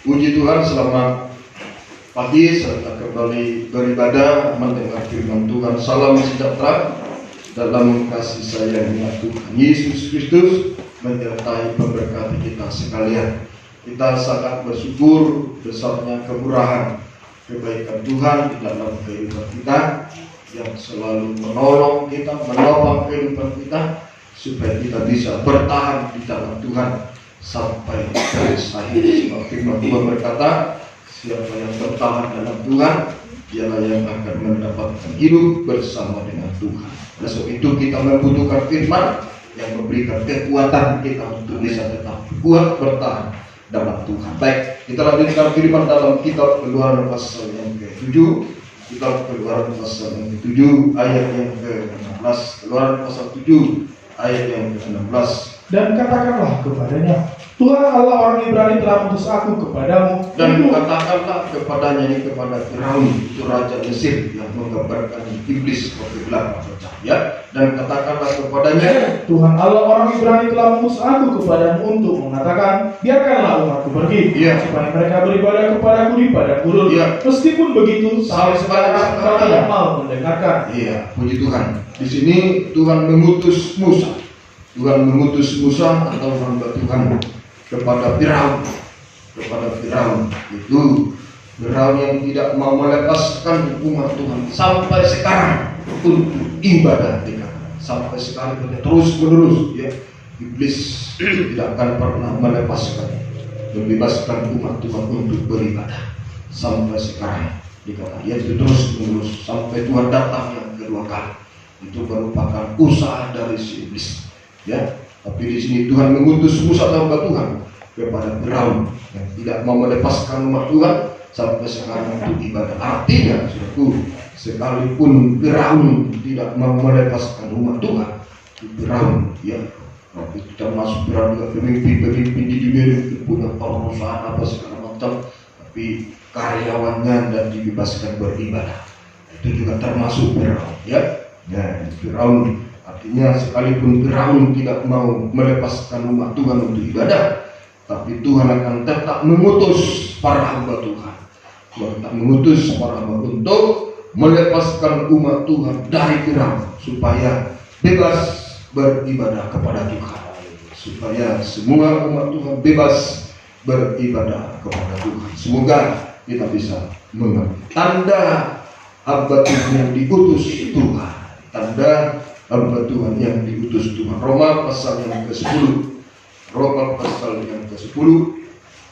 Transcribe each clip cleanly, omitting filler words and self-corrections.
Puji Tuhan, selamat pagi serta kembali beribadah mendengar firman Tuhan. Salam sejahtera dalam kasih sayangnya Tuhan Yesus Kristus menyertai memberkati kita sekalian. Kita sangat bersyukur besarnya kemurahan kebaikan Tuhan di dalam kehidupan kita yang selalu menolong kita, menopang kehidupan kita supaya kita bisa bertahan di dalam Tuhan sampai garis akhir. Sebab firman Tuhan berkata, siapa yang bertahan dalam Tuhan, dialah yang akan mendapatkan hidup bersama dengan Tuhan. Oleh sebab itu kita membutuhkan firman yang memberikan kekuatan kita untuk bisa tetap kuat bertahan dalam Tuhan. Baik, kita lanjutkan firman dalam kitab Keluaran pasal yang ke-7. Kitab Keluaran pasal yang ke-7 ayat yang ke-16. Keluaran pasal 7 ayat yang ke-16. Dan katakanlah kepadanya, Tuhan Allah orang Ibrani telah mengutus aku kepadamu. Dan katakanlah kepadanya, ini kepada Firaun, itu raja Mesir yang menggambarkan iblis kopi gelap atau cahaya. Dan katakanlah kepadanya, Tuhan Allah orang Ibrani telah mengutus aku kepadamu untuk mengatakan, biarkanlah umatku pergi, supaya mereka beribadah kepadaku di padang gurun. Meskipun begitu, sampai sekarang kau tidak mau mendengarkan. Iya, puji Tuhan. Di sini Tuhan mengutus Musa. Tuhan mengutus Musa atau hamba Tuhan kepada Firaun. Itu Firaun yang tidak mau melepaskan umat Tuhan sampai sekarang untuk ibadah mereka. Sampai sekarang terus menerus ya. Iblis tidak akan pernah membebaskan umat Tuhan untuk beribadah sampai sekarang. Dikatakan ya itu terus menerus sampai Tuhan datang yang kedua kali. Itu merupakan usaha dari si iblis. Ya, tapi di sini Tuhan mengutus Musa hamba Tuhan kepada Firaun yang tidak mau melepaskan umat Tuhan sampai sekarang untuk ibadah. Artinya, saudaraku, sekalipun Firaun tidak mau melepaskan umat Tuhan, Firaun, ya, itu termasuk Firaun juga pemimpin di dunia itu punya perusahaan apa segala macam, tapi karyawannya dan dibebaskan beribadah. Itu juga termasuk Firaun, ya. Ya, Firaun. Artinya sekalipun Firaun tidak mau melepaskan umat Tuhan untuk ibadah, tapi Tuhan akan tetap mengutus para hamba Tuhan. Tuhan tetap mengutus para hamba untuk melepaskan umat Tuhan dari Firaun supaya bebas beribadah kepada Tuhan. Supaya semua umat Tuhan bebas beribadah kepada Tuhan. Semoga kita bisa mengerti. Tanda hamba Tuhan yang diutus Tuhan. Tanda hamba Tuhan yang diutus Tuhan. Roma pasal yang ke-10. Roma pasal yang ke-10.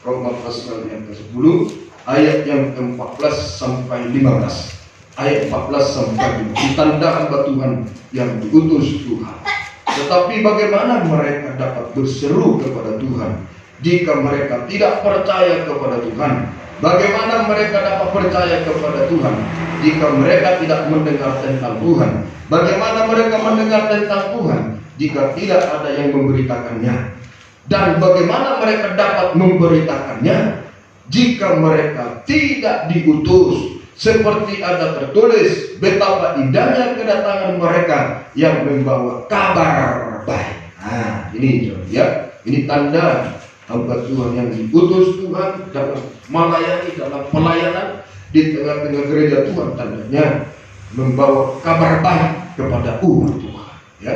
Roma pasal yang ke-10 ayat yang ke-14 sampai 15. Ayat 14 sampai 15. Tanda hamba Tuhan yang diutus Tuhan. Tetapi bagaimana mereka dapat berseru kepada Tuhan jika mereka tidak percaya kepada Tuhan? Bagaimana mereka dapat percaya kepada Tuhan jika mereka tidak mendengar tentang Tuhan? Bagaimana mereka mendengar tentang Tuhan jika tidak ada yang memberitakannya? Dan bagaimana mereka dapat memberitakannya jika mereka tidak diutus? Seperti ada tertulis, betapa indahnya kedatangan mereka yang membawa kabar baik. Nah, ini ya, ini tanda hamba Tuhan yang diutus Tuhan dalam melayani, dalam pelayanan di tengah-tengah gereja Tuhan. Tandanya membawa kabar baik kepada umat Tuhan, ya,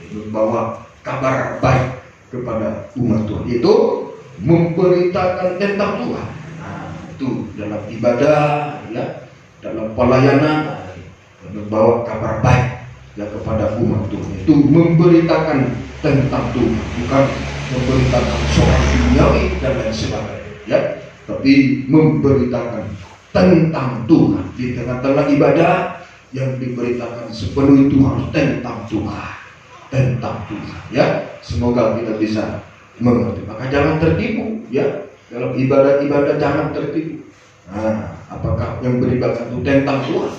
membawa kabar baik kepada umat Tuhan, yaitu memberitakan tentang Tuhan. Nah, itu dalam ibadah, ya, dalam pelayanan, membawa kabar baik ya kepada umat Tuhan. Itu memberitakan tentang Tuhan, bukan memberitakan soal duniawi dan lain sebagainya, ya, tapi memberitakan tentang Tuhan di tengah-tengah ibadah. Yang diberitakan sepenuh itu harus tentang Tuhan, ya. Semoga kita bisa mengerti. Maka jangan tertipu, ya, dalam ibadah-ibadah jangan tertipu. Nah, apakah yang beribadah itu tentang Tuhan?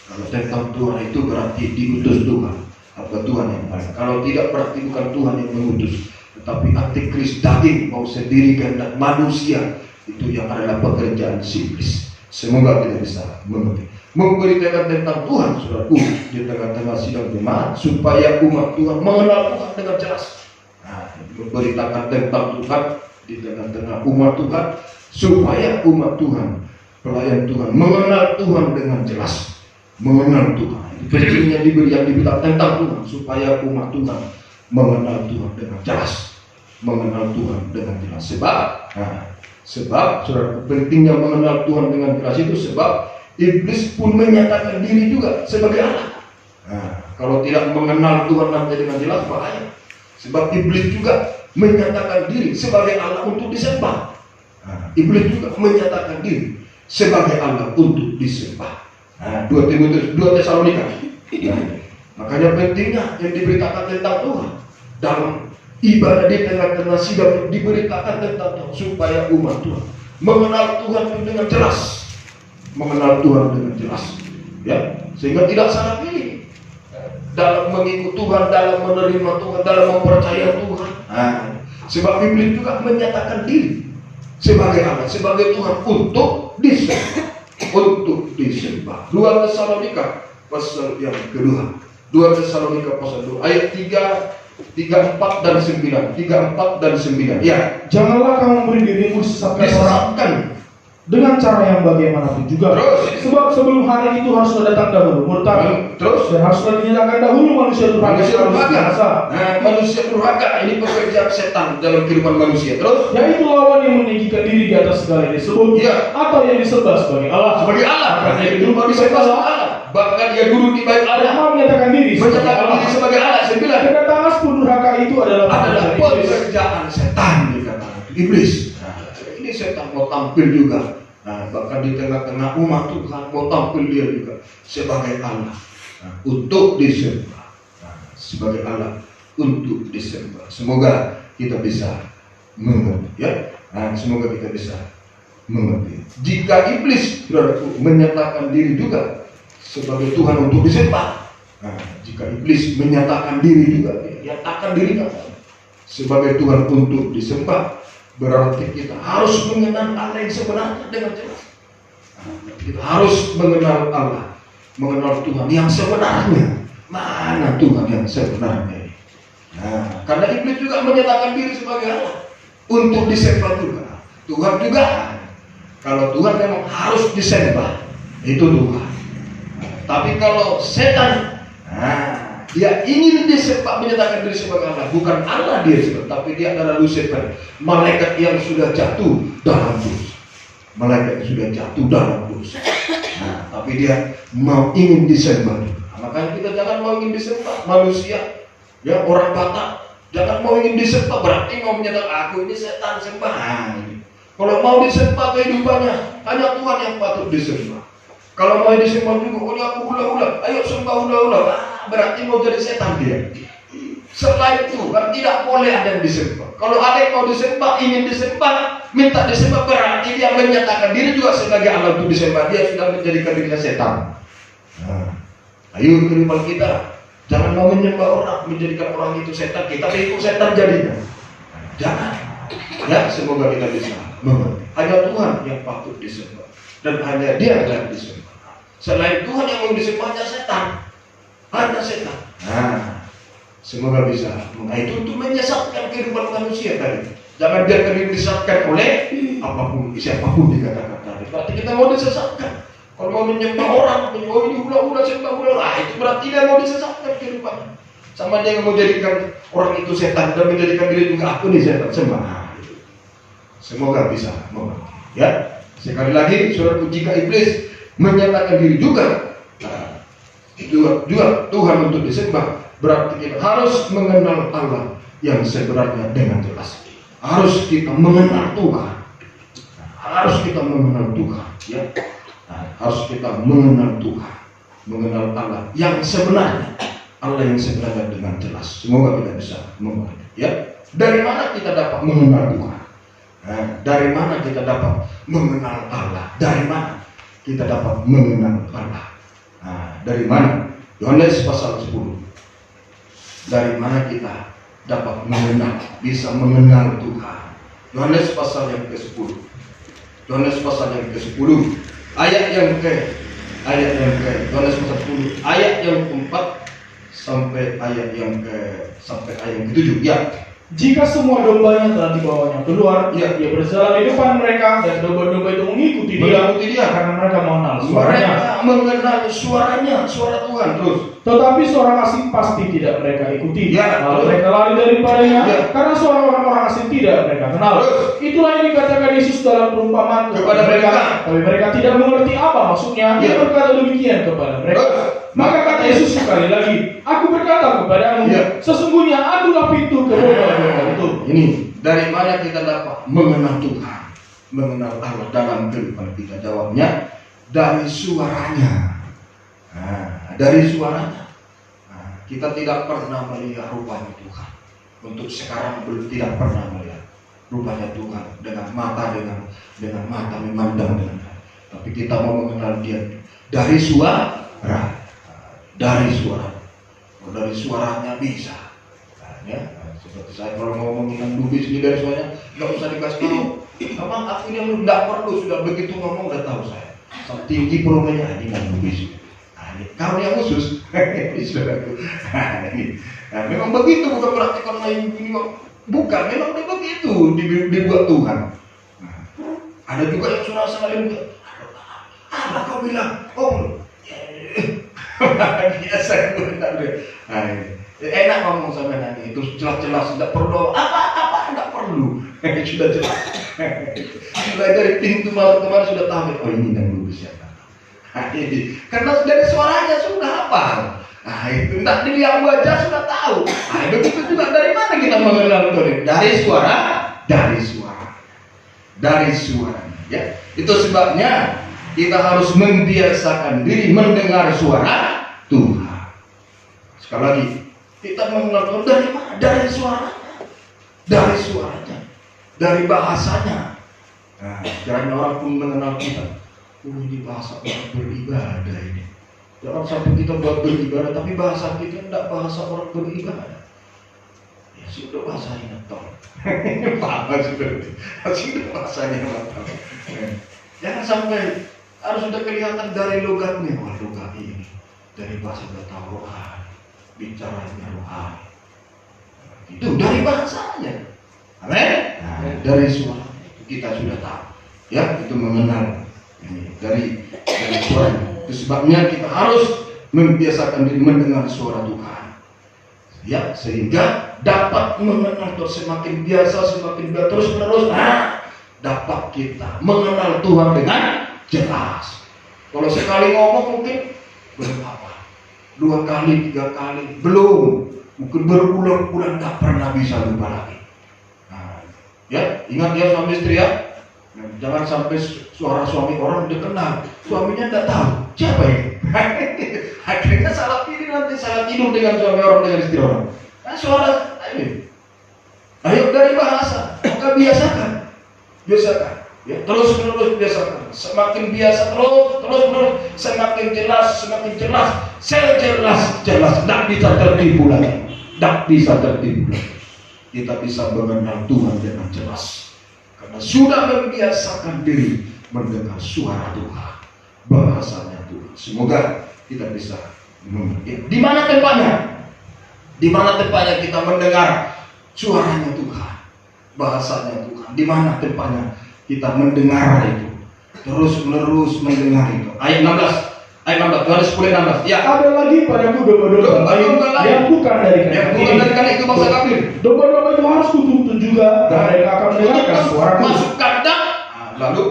Kalau tentang Tuhan itu berarti diutus Tuhan, apa Tuhan yang baik. Kalau tidak berarti bukan Tuhan yang mengutus, tetapi antikris daging mau sendiri kehendak manusia, itu yang adalah pekerjaan si iblis. Semoga kita bisa mengerti. Memberitakan tentang Tuhan, saudaraku, di tengah-tengah sidang jemaat, supaya umat Tuhan mengenal Tuhan dengan jelas. Nah, memberitakan tentang Tuhan di tengah-tengah umat Tuhan, supaya umat Tuhan, pelayan Tuhan, mengenal Tuhan dengan jelas, mengenal Tuhan. Pentingnya yang diberitakan tentang Tuhan, supaya umat Tuhan mengenal Tuhan dengan jelas, mengenal Tuhan dengan jelas. Sebab saudara, pentingnya mengenal Tuhan dengan jelas itu sebab iblis pun menyatakan diri juga sebagai Allah. Kalau tidak mengenal Tuhan nanti dengan jelas, bahaya. Sebab iblis juga menyatakan diri sebagai Allah untuk disembah. Iblis juga menyatakan diri sebagai Allah untuk disembah. 2 Tesalonika. Makanya pentingnya yang diberitakan tentang Tuhan dalam ibadah di tengah-tengah sidang, diberitakan tentang Tuhan supaya umat Tuhan mengenal Tuhan dengan jelas, mengenal Tuhan dengan jelas, ya, sehingga tidak salah pilih dalam mengikut Tuhan, dalam menerima Tuhan, dalam mempercayai Tuhan. Sebab iblis juga menyatakan diri sebagai Allah, sebagai Tuhan untuk disembah, untuk disembah. 2 Tesalonika pasal yang kedua, 2 Tesalonika pasal 2 ayat 3, 4 dan 9, 3, 4 dan 9. Ya, janganlah kamu memberi dirimu disesatkan dengan cara yang bagaimanapun juga. Terus, sebab sebelum hari itu harus datang dahulu murtad. Terus, dan harus dinyatakan dahulu manusia durhaka. Manusia durhaka ini pekerjaan setan dalam kehidupan manusia. Terus, yaitu lawan yang meninggikan diri di atas segala yang disebut, atau yang disembah sebagai Allah. Sebagai Allah. Karena itu baru disembah sama Allah. Bahkan dia dulu di bait Allah. Menyatakan diri sebagai Allah. 9. Kedatangan pun durhaka itu adalah pekerjaan setan, dikatakan iblis. Ini setan mau tampil juga. Bahkan di tengah-tengah umat Tuhan mau tampil dia juga sebagai Allah, untuk disembah, sebagai Allah untuk disembah. Semoga kita bisa mengerti, ya. Semoga kita bisa mengerti. Jika iblis menyatakan diri juga sebagai Tuhan untuk disembah, jika iblis menyatakan diri juga, nyatakan dirinya sebagai Tuhan untuk disembah, berarti kita harus mengenal Allah yang sebenarnya dengan jelas. Kita harus mengenal Allah, mengenal Tuhan yang sebenarnya. Mana Tuhan yang sebenarnya? Karena iblis juga menyatakan diri sebagai Allah untuk disembah juga. Tuhan juga. Kalau Tuhan memang harus disembah, itu Tuhan. Tapi kalau setan, dia ingin disembah, menyatakan diri sebagai Allah, bukan Allah dia disembah, tapi dia adalah Lucifer, malaikat yang sudah jatuh dalam dosa. Malaikat yang sudah jatuh dalam dosa. Tapi dia mau ingin disembah. Makanya kita jangan mau ingin disembah manusia, ya, orang Batak, jangan mau ingin disembah, berarti mau menyatakan aku ini setan sembah. Kalau mau disembah kehidupannya, hanya Tuhan yang patut disembah. Kalau mau disembah juga, oleh aku ulah-ulah, ayo sembah ulah-ulah, berarti mau jadi setan dia. Selain itu, kan tidak boleh ada yang disembah. Kalau ada yang mau disembah, ingin disembah, minta disembah, berarti dia menyatakan diri juga sebagai Allah untuk disembah. Dia sudah menjadikan dirinya setan. Ayo kehidupan kita, jangan mau menyembah orang, menjadikan orang itu setan, kita ikut setan jadinya. Jangan. Ya, semoga kita bisa mengerti. Hanya Tuhan yang patut disembah, dan hanya Dia yang disembah. Selain Tuhan yang mau disembah, hanya setan. Hanya setan. Semoga bisa. Itu untuk menyesatkan kehidupan manusia tadi. Jangan biarkan diri disesatkan oleh apapun, siapapun dikatakan tadi. Berarti kita mau disesatkan. Kalau mau menyembah orang, ini ulah-ulah sembah ulah, itu berarti dia mau disesatkan kehidupannya. Sama dia yang mau jadikan orang itu setan dan menjadikan diri juga aku nih setan sembah. Semoga bisa mengerti. Ya, sekali lagi, saudara, jika iblis menyatakan diri juga Tuhan untuk disembah, berarti kita harus mengenal Allah yang sebenarnya dengan jelas. Harus kita mengenal Tuhan. Harus kita mengenal Tuhan, ya. Harus kita mengenal Tuhan, mengenal Allah yang sebenarnya, Allah yang sebenarnya dengan jelas. Semoga kita bisa mengerti, ya. Dari mana kita dapat mengenal Tuhan? Dari mana kita dapat mengenal Allah? Dari mana kita dapat mengenal Allah? Dari mana? Yohanes pasal 10. Dari mana kita dapat mengenal, bisa mengenal Tuhan? Yohanes pasal yang ke-10. Yohanes pasal yang ke-10. Ayat yang Yohanes pasal 10. Ayat yang ke-4 sampai ayat yang ke-7. Ya. Jika semua dombanya telah dibawanya keluar, dia berjalan di depan mereka dan domba-domba itu mengikuti dia karena mereka mengenal suaranya. Mereka mengenal suaranya, suara Tuhan terus. Tetapi suara asing pasti tidak mereka ikuti. Lalu mereka lari daripadanya karena suara orang-orang asing tidak mereka kenal. Itulah yang dikatakan Yesus dalam perumpamaan kepada mereka. Tapi mereka tidak mengerti apa maksudnya. Dia berkata demikian kepada mereka. Maka kata Yesus sekali lagi, aku berkata kepadamu, sesungguhnya akulah pintu ke domba-domba itu. Ini dari mana kita dapat mengenal Tuhan, mengenal Allah dalam kehidupan kita? Jawabnya dari suaranya. Dari suaranya. Kita tidak pernah melihat rupanya Tuhan. Untuk sekarang belum tidak pernah melihat rupanya Tuhan dengan mata memandang dengan. Tapi kita mau mengenal Dia dari suara. Dari suaranya bisa. Seperti saya kalau mau ngomongin dubis ini dari suaranya nggak usah dikasih tahu. Memang akhirnya nggak perlu, sudah begitu ngomong udah tahu saya. Tinggi volumenya dengan dubis. Karunia khusus. Memang begitu, bukan berarti karena ini bukan. Memang begitu dibuat Tuhan. Ada juga yang suara sekali. Apa kau bilang? Biasa enak ngomong sama nanti itu jelas-jelas tidak perlu apa tidak perlu sudah jelas sudah dari pintu malam kemarin sudah tahu ini dan dulu siapa karena dari suaranya sudah hafal. Itu tidak dilihat wajah sudah tahu. Begitu juga dari mana kita mengenal Tuhan? Dari suara ya. Itu sebabnya kita harus membiasakan diri mendengar suara Tuhan. Sekali lagi, kita mengenal Tuhan dari mana? Dari suaranya, dari bahasanya. Kiranya orang pun mengenal kita. Ini bahasa orang beribadah ini. Jangan sampai kita buat beribadah, tapi bahasa kita tidak bahasa orang beribadah. Ya sudah bahasanya tol. Paham sudah bahasanya tol. Jangan sampai harus sudah kelihatan dari logatnya. Logat ini dari bahasa kita rohani, bicaranya rohani. Itu dari bahasanya. Amin. Dari suara kita sudah tahu. Ya, itu mengenal ini dari suaranya. Itu sebabnya kita harus membiasakan diri mendengar suara Tuhan. Ya, sehingga dapat mengenal Tuhan semakin biasa, terus menerus. Dapat kita mengenal Tuhan dengan jelas. Kalau sekali ngomong mungkin belum apa, 2 kali, 3 kali belum, mungkin berbulan-bulan tak pernah bisa lupa lagi. Ya ingat ya suami istri ya, jangan sampai suara suami orang udah kenal, suaminya tidak tahu siapa ini. Akhirnya salah pilih, nanti salah tidur dengan suami orang, dengan istri orang. Suara ini. Ayo dari bahasa, maka biasakan. Ya, terus menerus biasakan. Semakin biasa terus semakin jelas, sejelas tidak bisa tertipu lagi. Kita bisa mengenal Tuhan dengan jelas karena sudah membiasakan diri mendengar suara Tuhan, bahasanya Tuhan. Semoga kita bisa mengerti. Di mana tempatnya kita mendengar suaranya Tuhan, bahasanya Tuhan? Di mana tempatnya kita mendengar itu? Terus menerus mendengar itu. Ayat 16. Yohanes 10:16. Ya. Ada lagi padaku domba-domba lain yang bukan dari kandang itu bangsa kafir. Domba-domba itu harus kutuntun juga, dan mereka akan mendengarkan suaraku. Masuk kandang. Lalu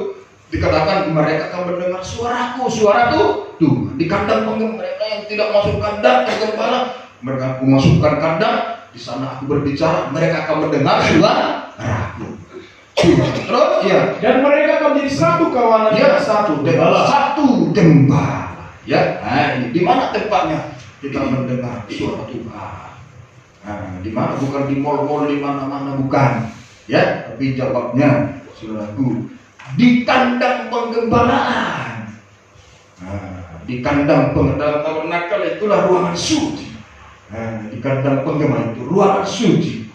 dikatakan mereka akan mendengar suaraku. Suara tuh di kandang penggembala. Mereka yang tidak masuk kandang penggembala, mereka aku masukkan kandang. Di sana aku berbicara, mereka akan mendengar suaraku. Terus ya, dan mereka akan menjadi satu kawanan, satu gembala. Ya, ini di mana tempatnya kita mendengar suara Tuhan? Di mana? Bukan di mall-mall, di mana-mana, bukan. Ya, tapi jawabnya, saudaraku, di kandang penggembalaan. Di kandang dalam tabernakel itulah ruangan suci. Di kandang penggembalaan itu ruangan suci.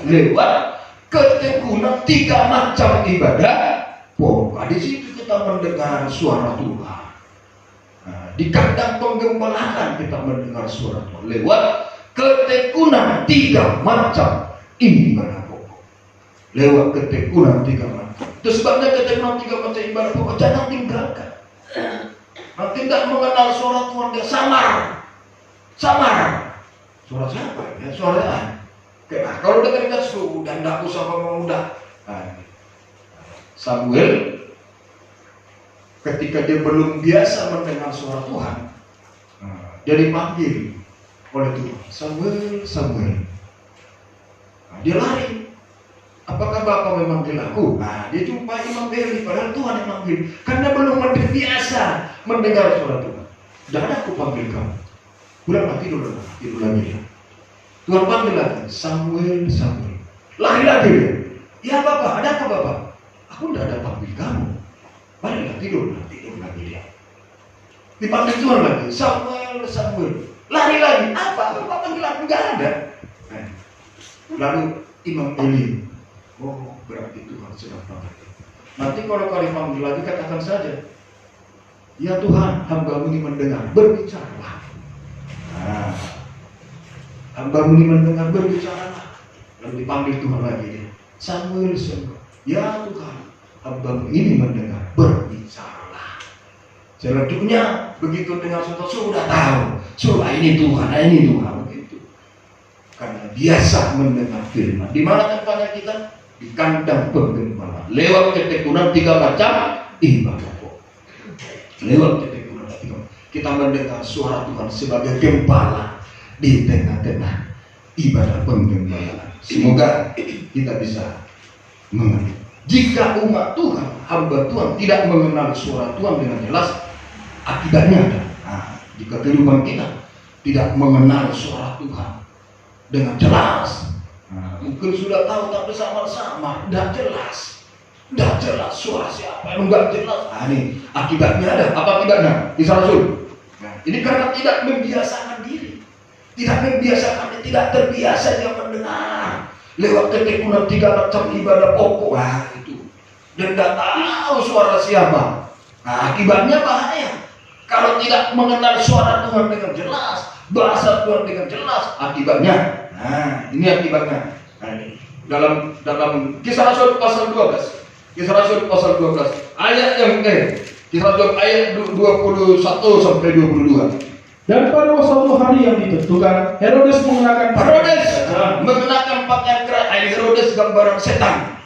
Lewat ketekunan 3 macam ibadah pokok. Di situ kita mendengar suara Tuhan. Di kandang penggembalaan kita mendengar suara Tuhan lewat ketekunan 3 macam ibadah pokok. Lewat ketekunan 3 macam. Itu sebabnya ketekunan 3 macam ibadah pokok jangan tinggalkan. Nanti tidak mengenal suara Tuhan, dia samar. Suara siapa? Ya suara Tuhan. Kalau dengar sudah tidak usah ngomong udah. Samuel ketika dia belum biasa mendengar suara Tuhan, dia dipanggil oleh Tuhan, Samuel. Dia lari. Apakah Bapak memanggil aku? Dia jumpa Imam Beli, padahal Tuhan yang manggil. Karena belum biasa mendengar suara Tuhan. Dan aku panggil kamu. Pulang tidur lagi. Tuhan panggil lagi, Samuel. Lari lagi dia. Ya Bapak, ada apa Bapak? Aku tidak ada panggil kamu. Baliklah tidur lagi dia. Dipanggil Tuhan lagi, Samuel. Lari lagi. Apa panggil aku? Enggak ada. Lalu Imam Eli, berarti Tuhan sedang panggil. Nanti kalau kali panggil lagi katakan saja, ya Tuhan, hamba-Mu ini mendengar, berbicaralah. Hamba-Mu ini mendengar, berbicaralah. Lalu dipanggil Tuhan lagi dia, Samuel. Ya Tuhan, hamba-Mu ini mendengar, berbicaralah. Selanjutnya begitu dengar sudah tahu, ini Tuhan begitu. Karena biasa mendengar firman. Di mana tempatnya kita? Di kandang penggembala. Lewat ketekunan 3 macam ibadah pokok. Lewat ketekunan 3 kita mendengar suara Tuhan sebagai gembala di tengah-tengah ibadah penggembalaan. Semoga kita bisa mengerti. Jika umat Tuhan, hamba Tuhan tidak mengenal suara Tuhan dengan jelas, akibatnya ada. Jika kehidupan kita tidak mengenal suara Tuhan dengan jelas, mungkin sudah tahu tapi samar-samar, tidak jelas suara siapa, enggak jelas. Ini akibatnya ada. Apa akibatnya? Kisah Rasul. Ini karena tidak membiasakan diri, tidak terbiasa dia mendengar lewat ketekunan 3 macam ibadah pokok. Itu dan tidak tahu suara siapa. Akibatnya bahaya. Kalau tidak mengenal suara Tuhan dengan jelas, bahasa Tuhan dengan jelas, akibatnya. Ini akibatnya. Dalam Kisah Rasul pasal 12. Kisah Rasul pasal 12. Ayat yang Kisah Rasul ayat 21 sampai 22. Dan pada suatu hari yang ditentukan, Herodes mengenakan pakaian kerajaan. Herodes gambaran setan.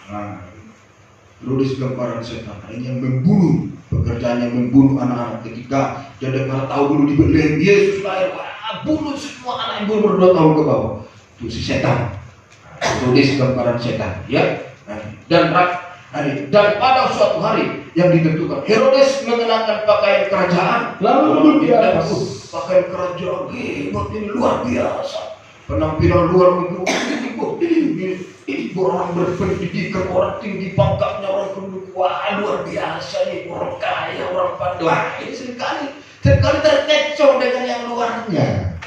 Herodes gambaran setan. Ini yang membunuh, pekerjaannya membunuh anak-anak. Ketika dia dengar tahu dulu di Betlehem Yesus lahir, bunuh semua anak yang berumur 2 tahun ke bawah. Itu si setan. Herodes gambaran setan, ya. Dan pada suatu hari yang ditentukan, Herodes mengenakan pakaian kerajaan, lalu duduk di atas. Pakaian kerajaan hebat, ini luar biasa. Penampilan luar biasa. Orang berpendidikan, orang tinggi pangkatnya, orang penduduk, luar biasa nih, orang kaya, orang pandai. Ini seringkali terkecoh dengan yang luarnya.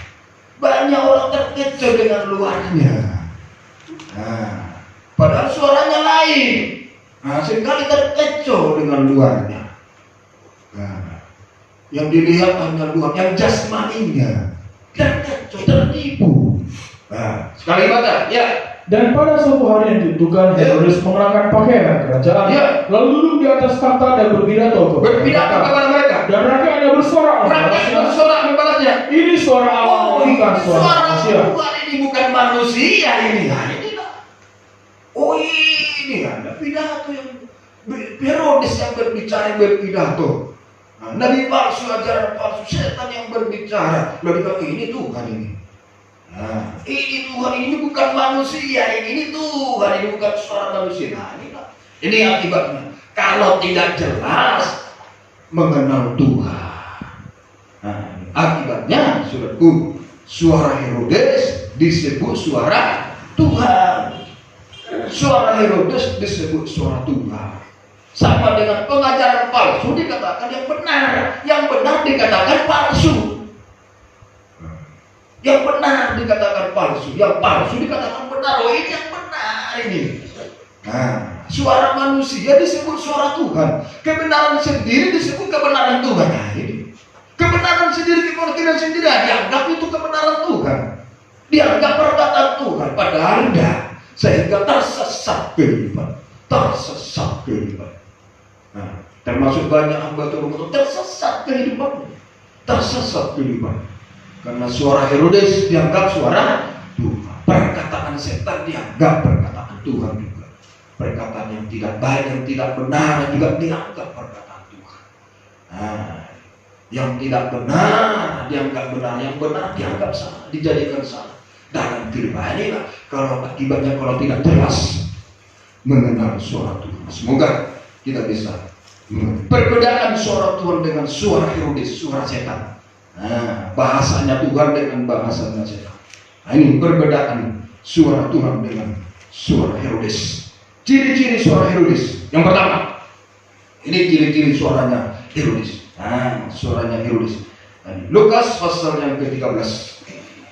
Banyak orang terkecoh dengan luarnya. Padahal suaranya lain. Seringkali terkecoh dengan luarnya. Yang dilihat hanya luar, yang jasmaninya terkecoh, tertipu. Sekali baca, ya. Dan pada suatu hari yang ditentukan, Herodes mengenakan pakaian kerajaan, lalu duduk di atas takhta dan berpidato kepada mereka. Dan rakyatnya bersorak membalasnya. Ini suara Allah, bukan suara manusia. Ini bukan manusia ini. Ini ada pidato yang Herodes yang berpidato. Nabi palsu, ajaran palsu, setan yang berbicara. Lalu ini Tuhan ini. Ini Tuhan, ini bukan manusia, ini Tuhan, ini bukan suara manusia. Ini akibatnya. Kalau tidak jelas mengenal Tuhan, akibatnya saudaraku, suara Herodes disebut suara Tuhan. Suara Herodes disebut suara Tuhan. Sama dengan pengajaran palsu dikatakan yang benar dikatakan palsu. Yang benar dikatakan palsu, yang palsu dikatakan benar. Ini yang benar ini. Suara manusia disebut suara Tuhan. Kebenaran sendiri disebut kebenaran Tuhan. Ini kebenaran sendiri, kebenaran sendiri dianggap itu kebenaran Tuhan. Dianggap perkataan Tuhan, padahal enggak. sehingga tersesat kehidupan. Tersesat kehidupan. Nah, termasuk banyak hamba Tuhan itu tersesat kehidupan. Tersesat kehidupan. Karena suara Herodes dianggap suara Tuhan. Perkataan setan dianggap perkataan Tuhan juga. Perkataan yang tidak baik, yang tidak benar juga dianggap perkataan Tuhan. Nah, yang tidak benar dianggap benar, yang benar dianggap salah, dijadikan salah. Dalam kehidupan inilah kalau akibatnya kalau tidak jelas mengenal suara Tuhan. Semoga kita bisa perbedaan suara Tuhan dengan suara Herodes, suara setan. Nah, bahasanya Tuhan dengan bahasanya setan. Nah, ini perbedaan suara Tuhan dengan suara Herodes. Ciri-ciri suara Herodes. Yang pertama, ini ciri-ciri suaranya Herodes. Nah, suaranya Herodes. Nah, Lukas pasal yang ke-13.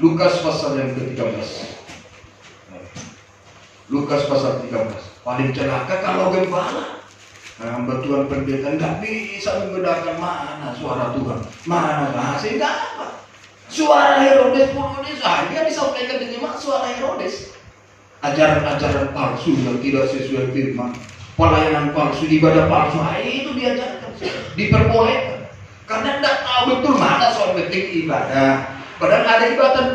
Lukas pasal yang ke-13. Lukas pasal 13. Paling celaka kalau gembala. Nah, Tuhan pendeta nggak bisa membedakan mana suara Tuhan, mana bahasa. Sehingga apa? Suara Herodes pun dia disampaikan dengan suara Herodes. Ajaran-ajaran palsu yang tidak sesuai firman, pelayanan palsu, ibadah palsu, itu diajarkan, diperbolehkan. Karena tidak tahu betul mana soal penting ibadah. Padahal ada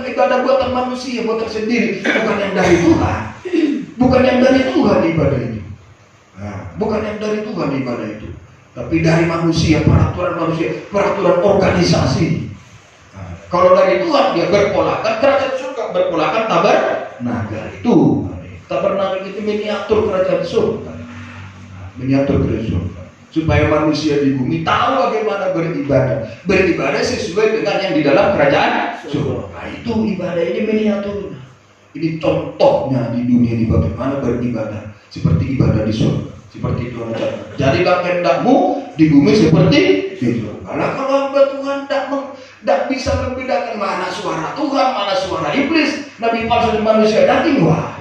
ibadah buatan manusia, buatan sendiri, bukan yang dari Tuhan. Bukan yang dari Tuhan ibadah itu. Nah, bukan yang dari Tuhan ibadah itu, tapi dari manusia, peraturan organisasi. Nah, kalau dari Tuhan dia berpolakan, kerajaan surga berpolakan tabernakel itu. Tabernakel itu miniatur kerajaan surga. Miniatur kerajaan surga. Supaya manusia di bumi tahu bagaimana beribadah. Beribadah sesuai dengan yang di dalam kerajaan surga. Nah, itu ibadah ini miniatur. Ini contohnya di dunia ini bagaimana beribadah seperti ibadah di surga, seperti Tuhan ajarkan. Jadilah kehendakmu di bumi seperti di surga. Nah, kalau hamba Tuhan tidak bisa membedakan mana suara Tuhan, mana suara iblis, nabi palsu dan manusia daging, wah,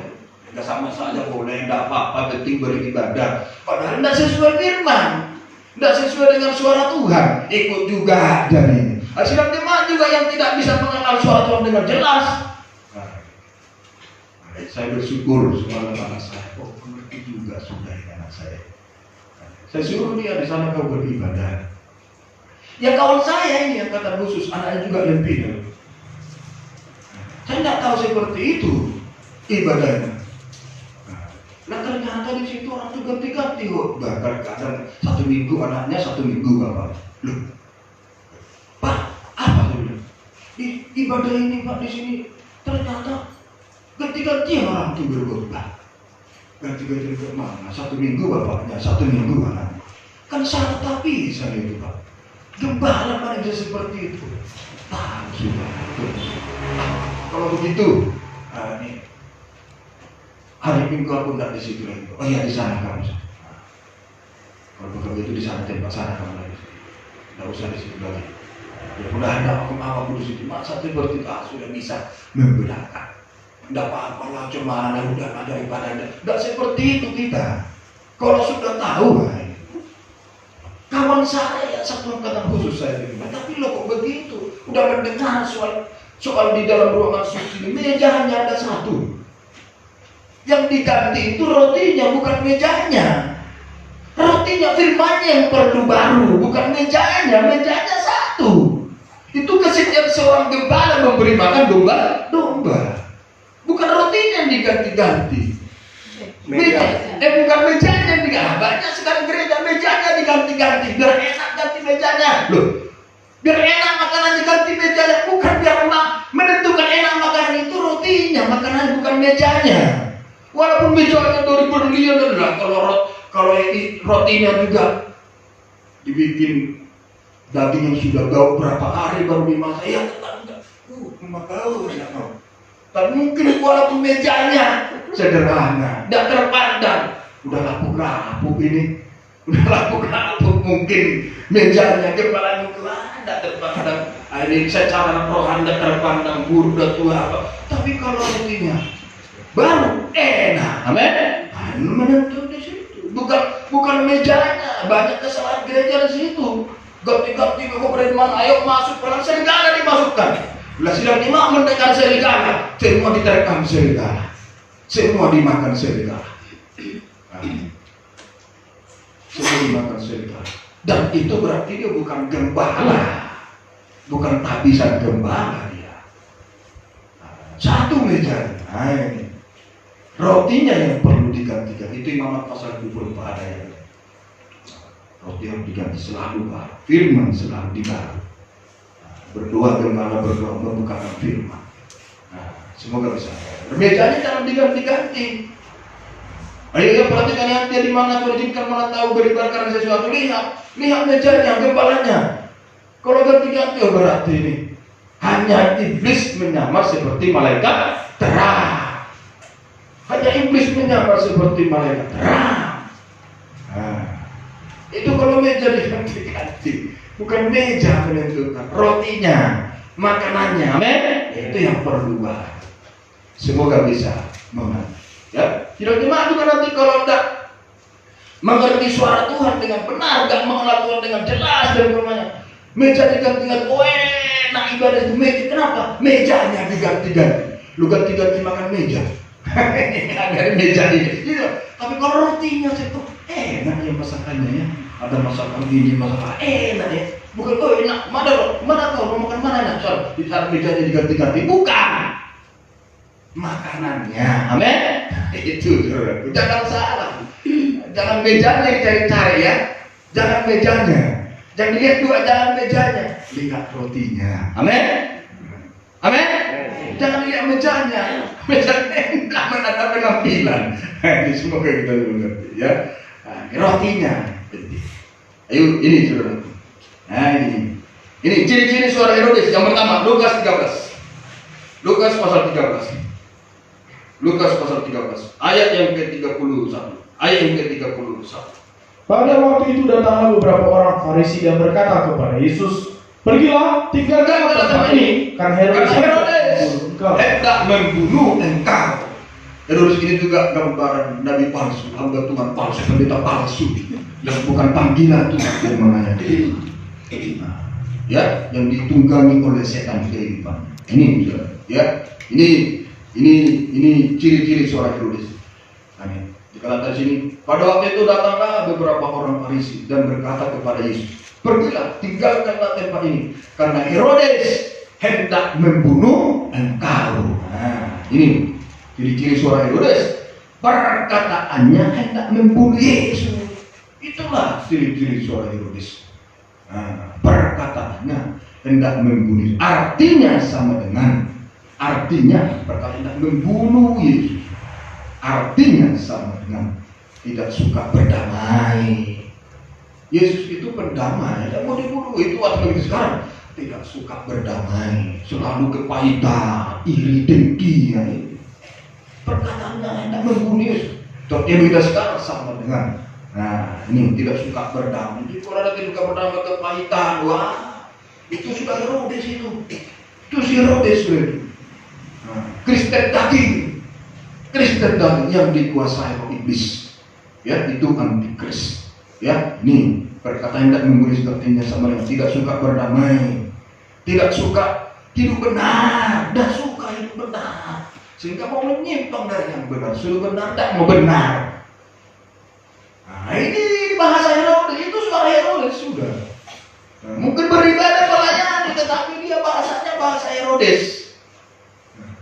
tidak sama saja boleh, tidak apa-apa, penting beribadah. Padahal tidak sesuai firman, tidak sesuai dengan suara Tuhan, ikut juga dari ini. Sedang jemaat juga yang tidak bisa mengenal suara Tuhan dengan jelas. Saya bersyukur semua anak saya, mengerti juga sudah anak saya. Saya suruh dia di sana kau beribadah. Ya kawan saya ini yang kata khusus, anaknya juga yang pindah. Saya tidak tahu seperti itu ibadahnya. Nah ternyata di situ orang juga ganti-ganti kok. Bahkan kadang 1 minggu anaknya, 1 minggu bapak. Loh, Pak, apa saya bilang? Ibadah ini Pak di sini ternyata ganti-ganti orang itu berkhotbah. Ganti-ganti mana? 1 minggu bapaknya, 1 minggu anaknya. Kan salah tapi saya itu Pak. Gembala mana dia seperti itu? Tahu sudah. Kalau begitu, ini hari Minggu aku tidak di situ lagi. Oh iya di sana kamu. Kalau begitu di sana tempat sana kamu lagi. Tidak usah di situ lagi. Ya udah ada aku di situ. Masa seperti itu sudah bisa membedakan. Tidak apa-apa lah, cuma udah ada ibadah. Tidak seperti itu kita. Kalau sudah tahu, kawan saya satu angkatan khusus saya bilang, tapi lo kok begitu? Udah mendengar soal di dalam ruangan suci ini, meja hanya ada 1. Yang diganti itu rotinya, bukan mejanya. Rotinya firmannya yang perlu baru, bukan mejanya 1. Itu kesetiaan seorang gembala memberi makan domba. Bukan rotinya yang diganti-ganti. Bukan mejanya yang diganti. Banyak sekarang gereja mejanya diganti-ganti. Biar enak ganti mejanya. Loh, biar enak makanan diganti mejanya. Bukan biar menentukan enak makanan itu rotinya. Makanan bukan mejanya. Walaupun mejanya dari berlian adalah kalau ini rotinya juga dibikin daging yang sudah bau berapa hari baru dimasak. Ya tetap bau enak mau. Tak mungkin walaupun mejanya sederhana, tidak terpandang. Udah lapuk-lapuk ini, mungkin mejanya kepala tidak terpandang. Ini secara rohani tidak terpandang, buruk dan tua apa. Tapi kalau rotinya baru enak, amin. Menentu di situ, bukan mejanya. Banyak kesalahan gereja di situ. Ganti-ganti kemudian ayo masuk pelan serigala dimasukkan. Bila sidang imam mendengar serigala, semua diterekam serigala. semua dimakan serigala. Semua dimakan serigala. Dan itu berarti dia bukan gembala, bukan tabisan gembala dia. Satu meja, ini rotinya yang perlu digantikan. Itu Imamat pasal 24 ada ya. Roti yang diganti selalu baru, firman selalu dibaru. Berdoa gembala, berdoa membukakan firman. Semoga bisa. Mejanya jangan diganti-ganti. Ayo ya, perhatikan hati di mana Tuhan izinkan, mana tahu beribadah sesuatu. Lihat mejanya, gembalanya. Kalau ganti-ganti, berarti ini hanya iblis menyamar seperti malaikat terang. Hanya iblis menyamar seperti malaikat terang. Itu kalau meja diganti-ganti, bukan meja menentukan, rotinya, makanannya, amin. Itu yang perlu bahas. Semoga bisa mengerti. Ya, tidak cuma juga nanti kalau tidak mengerti suara Tuhan dengan benar, tidak mengenal Tuhan dengan jelas dan bermanya, meja diganti-ganti, enak ibadah itu meja. Kenapa? Mejanya diganti-ganti. Lu ganti-ganti makan meja. Dari meja ini. Gitu. Tapi kalau rotinya itu enak ya masakannya ya. Ada masakan gini, masakan enak ya. Bukan enak, mana kau mau makan mana enak? Soal di saat mejanya diganti-ganti, bukan makanannya, amin. Itu jangan salah, jangan mejanya dicari-cari ya, jangan mejanya, jangan lihat dua, jangan mejanya, lihat rotinya, amin, amin. Jangan lihat mejanya enak, ada penampilan. Ini semoga kita mengerti ya. Rotinya, ayo ini saudara. Nah ini ciri-ciri suara Herodes. Yang pertama, Lukas 13. Lukas pasal 13. Lukas pasal 13 ayat yang ke-31. Ayat yang ke-31. Pada waktu itu datanglah beberapa orang Farisi dan berkata kepada Yesus, "Pergilah, tinggalkan tempat ini, karena Herodes hendak membunuh engkau." Herodes ini juga gambaran nabi palsu, hamba Tuhan palsu, pendeta palsu yang bukan panggilan Tuhan yang menanya dia. Ya, yang ditunggangi oleh setan kehidupan. Ini ya, ini ciri-ciri suara Herodes. Amin. Dikatakan di sini, pada waktu itu datanglah beberapa orang Farisi dan berkata kepada Yesus, "Pergilah, tinggalkanlah tempat ini, karena Herodes hendak membunuh engkau." Nah, ini ciri-ciri suara Herodes. Perkataannya hendak membunuh Yesus. Itulah ciri-ciri suara Herodes. Nah, perkataannya hendak membunuh. Artinya sama dengan perkataan hendak membunuh Yesus. Artinya sama dengan tidak suka berdamai. Yesus itu pendamai, tidak mau dibunuh. Itu waktu sekarang tidak suka berdamai, selalu kepahitan, iri, dengki. Ya. Perkataannya hendak membunuh Yesus. Dia beda sekarang sama dengan ini tidak suka berdamai. Jadi kalau ada tidak suka berdamai, kepahitan, wah, itu sudah Herodes itu. Itu si Herodes itu. Kristen daging yang dikuasai oleh iblis, ya, itu antikris. Ya, ini perkataan tidak membunuh artinya sama dengan tidak suka berdamai, tidak suka hidup benar, tidak suka hidup benar, sehingga mau menyimpang dari yang benar, suruh benar tidak mau benar. Nah, ini bahasa Herodes, itu suara Herodes sudah. Mungkin beribadah melayani, tetapi dia bahasanya bahasa Herodes.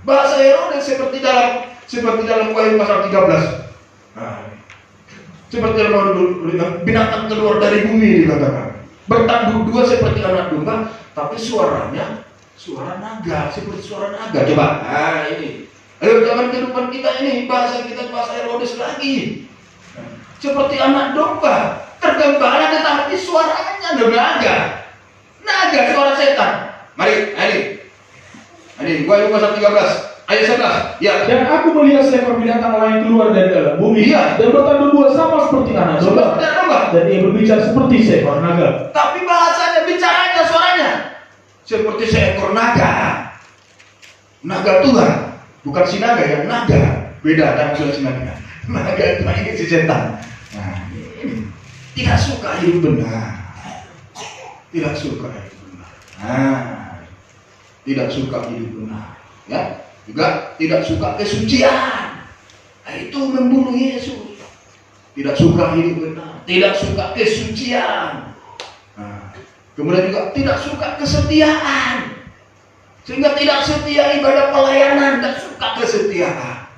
Bahasa Herodes seperti dalam Wahyu pasal 13. Seperti dalam binatang keluar dari bumi dikatakan. Bertanduk dua seperti anak domba, tapi suaranya suara naga, seperti suara naga. Coba, ini. Ayo jangan kehidupan kita ini, bahasa kita bahasa Herodes lagi. Seperti anak domba, tergembala tetapi suaranya naga. Naga, suara setan. Mari, ini Wahyu pasal 13 ayat 11. Ya. Dan aku melihat seekor binatang lain keluar dari dalam bumi, ya, dan bertanduk dua sama seperti anak domba. Dan ia berbicara seperti seekor naga. Tapi bahasanya, bicaranya, suaranya seperti seekor naga. Naga Tuhan, bukan si naga yang naga. Beda kan sudah si naga. Naga itu ini si setan. Nah, ini tidak suka hidup benar. Tidak suka hidup benar. Tidak suka hidup benar, ya, juga tidak suka kesucian. itu membunuh Yesus. Tidak suka hidup benar, tidak suka kesucian. Kemudian juga tidak suka kesetiaan, sehingga tidak setia ibadah pelayanan, tidak suka kesetiaan.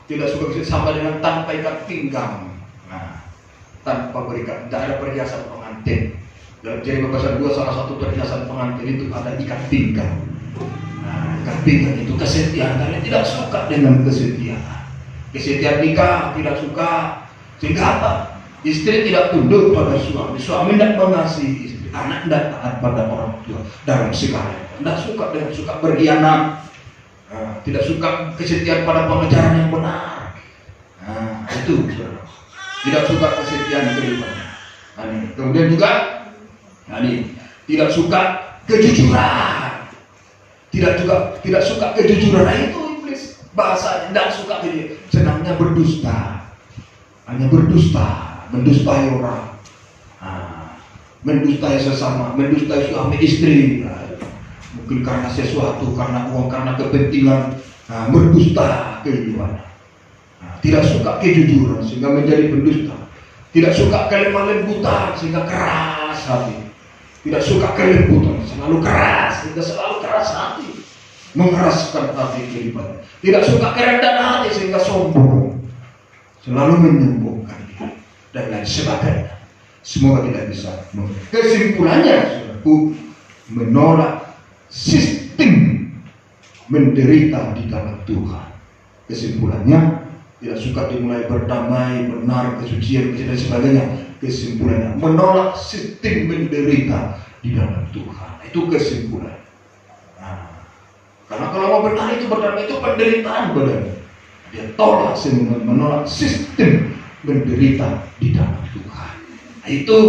Tidak suka sama dengan tanpa ikat pinggang, tanpa berikat, tidak ada perhiasan pengantin. Dalam Jeremia pasal 2 salah satu perhiasan pengantin itu ada ikat pinggang. Ikat pinggang itu kesetiaan. Kalian tidak suka dengan kesetiaan. Kesetiaan nikah tidak suka, sehingga apa? Istri tidak tunduk pada suami, suami tidak mengasihi istri, anak tidak taat pada orang tua dalam segala. Tidak suka dengan suka berkhianat, tidak suka kesetiaan pada pengajaran yang benar. Itu tidak suka kesetiaan kehidupannya. Kemudian juga tidak suka kejujuran, tidak suka kejujuran. Itu iblis bahasa tidak suka kejujuran. Senangnya berdusta, hanya berdusta. Mendustai orang, mendustai sesama, mendustai suami istri, mungkin karena sesuatu, karena uang, karena kepentingan, berdusta kehidupan. Tidak suka kejujuran sehingga menjadi pendusta. Tidak suka kelemah lembutan sehingga keras hati. Tidak suka kelembutan, selalu keras sehingga selalu keras hati, mengeraskan hati kehidupan. Tidak suka kerendahan hati sehingga sombong, selalu menyombongkan diri dan lain sebagainya. Semoga tidak bisa. Kesimpulannya, saudaraku, menolak sistem menderita di dalam Tuhan. Kesimpulannya, tidak suka dimulai berdamai, benar, kesucian, dan sebagainya. Kesimpulannya, menolak sistem menderita di dalam Tuhan. Itu kesimpulan. Karena kalau mau benar itu berdamai, itu penderitaan benar. Dia tolak semua, menolak sistem menderita di dalam Tuhan. Itu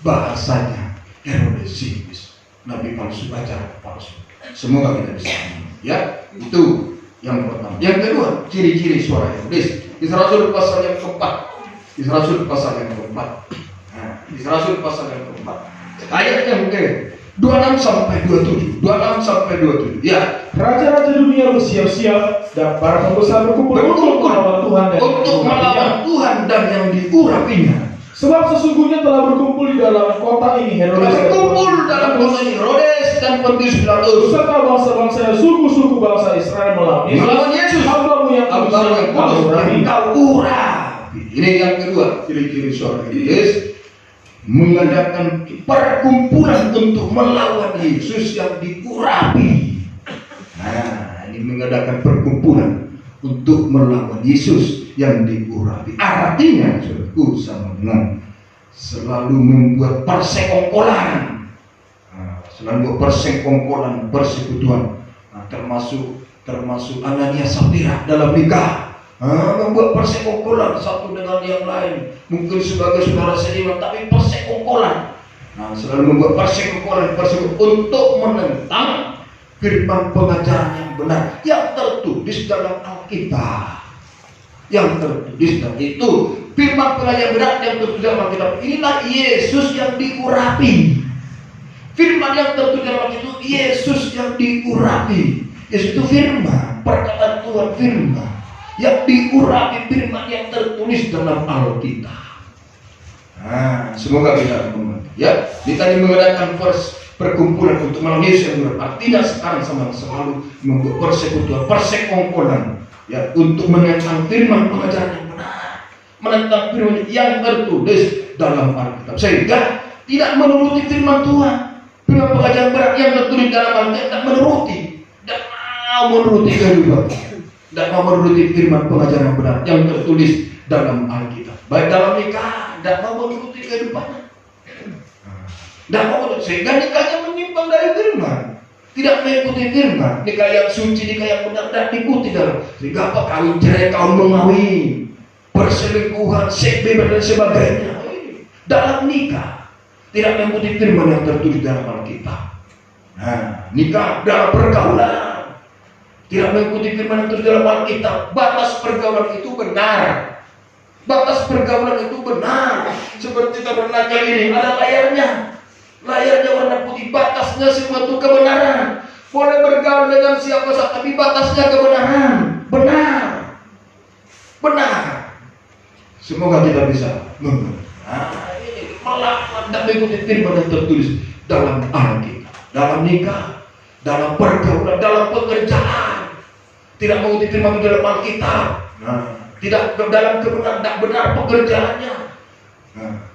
bahasanya Herodesius, nabi palsu, ajaran palsu. Semoga kita bisa amin. Ya, itu yang pertama. Yang kedua, ciri-ciri suara Herodes. Kisah Rasul pasal yang keempat. Kisah Rasul pasal yang keempat. Kisah Rasul pasal yang keempat. Ayatnya mungkin 26 sampai 27. 26 sampai 27. Ya. Raja-raja dunia bersiap-siap dan para pembesar berkumpul untuk melawan Tuhan dan yang diurapinya. Sebab sesungguhnya telah berkumpul di dalam kota ini Herodes dan Pontius Pilatus serta bangsa-bangsa, suku-suku bangsa Israel melawan Yesus, hambamu yang kau urapi. Ini yang kedua, ciri-ciri suara Herodes, mengadakan perkumpulan untuk melawan Yesus yang diurapi. Ini mengadakan perkumpulan untuk melawan Yesus yang diurapi. Artinya, saudaraku, sama dengan selalu membuat persekongkolan, persekutuan, termasuk Anania Sapphira dalam nikah, membuat persekongkolan satu dengan yang lain. Mungkin sebagai saudara seiman, tapi persekongkolan. Selalu membuat persekongkolan untuk menentang firman pengajaran yang benar yang tertulis dalam Alkitab. Yang tertulis dan itu firman pengajaran benar yang tertulis dalam Alkitab. Inilah Yesus yang diurapi. Firman yang tertulis dalam Alkitab itu Yesus yang diurapi. Yesus itu firman, perkataan Tuhan, firman yang diurapi, firman yang tertulis dalam Alkitab. Semoga kita mengerti. Ya, kita mengadakan perkumpulan untuk melawan Yesus yang benar. Tidak sekarang sama selalu membuat persekutuan, persekongkolan, ya, untuk menentang firman pengajaran yang benar, menentang firman yang tertulis dalam Alkitab, sehingga tidak menuruti firman Tuhan, firman pengajaran benar yang tertulis dalam Alkitab, tidak menuruti, tidak mau menuruti kehidupan, tidak mau menuruti firman pengajaran yang benar yang tertulis dalam Alkitab, baik dalam nikah, tidak mau menuruti kehidupannya. Dan sehingga nikahnya menyimpang dari firman, tidak mengikuti firman. Nikah yang suci, nikah yang benar dan diikuti dalam. Sehingga apa? Kawin cerai, kawin mengawin, perselingkuhan, seks bebas dan sebagainya. Dalam nikah tidak mengikuti firman yang tertulis dalam Alkitab. Nikah dalam pergaulan tidak mengikuti firman yang tertulis dalam Alkitab. Batas pergaulan itu benar. Batas pergaulan itu benar. Seperti tabernakel ini ada layarnya. Layarnya warna putih, batasnya suatu kebenaran. Boleh bergaul dengan siapa saja, tapi batasnya kebenaran. benar. Semoga kita bisa mengerti. Melakukan dan mengikuti firman yang tertulis dalam Alkitab, dalam nikah, dalam pergaulan, dalam pekerjaan. Tidak mengikuti firman dalam Alkitab, tidak dalam kebenaran, tidak benar pekerjaannya,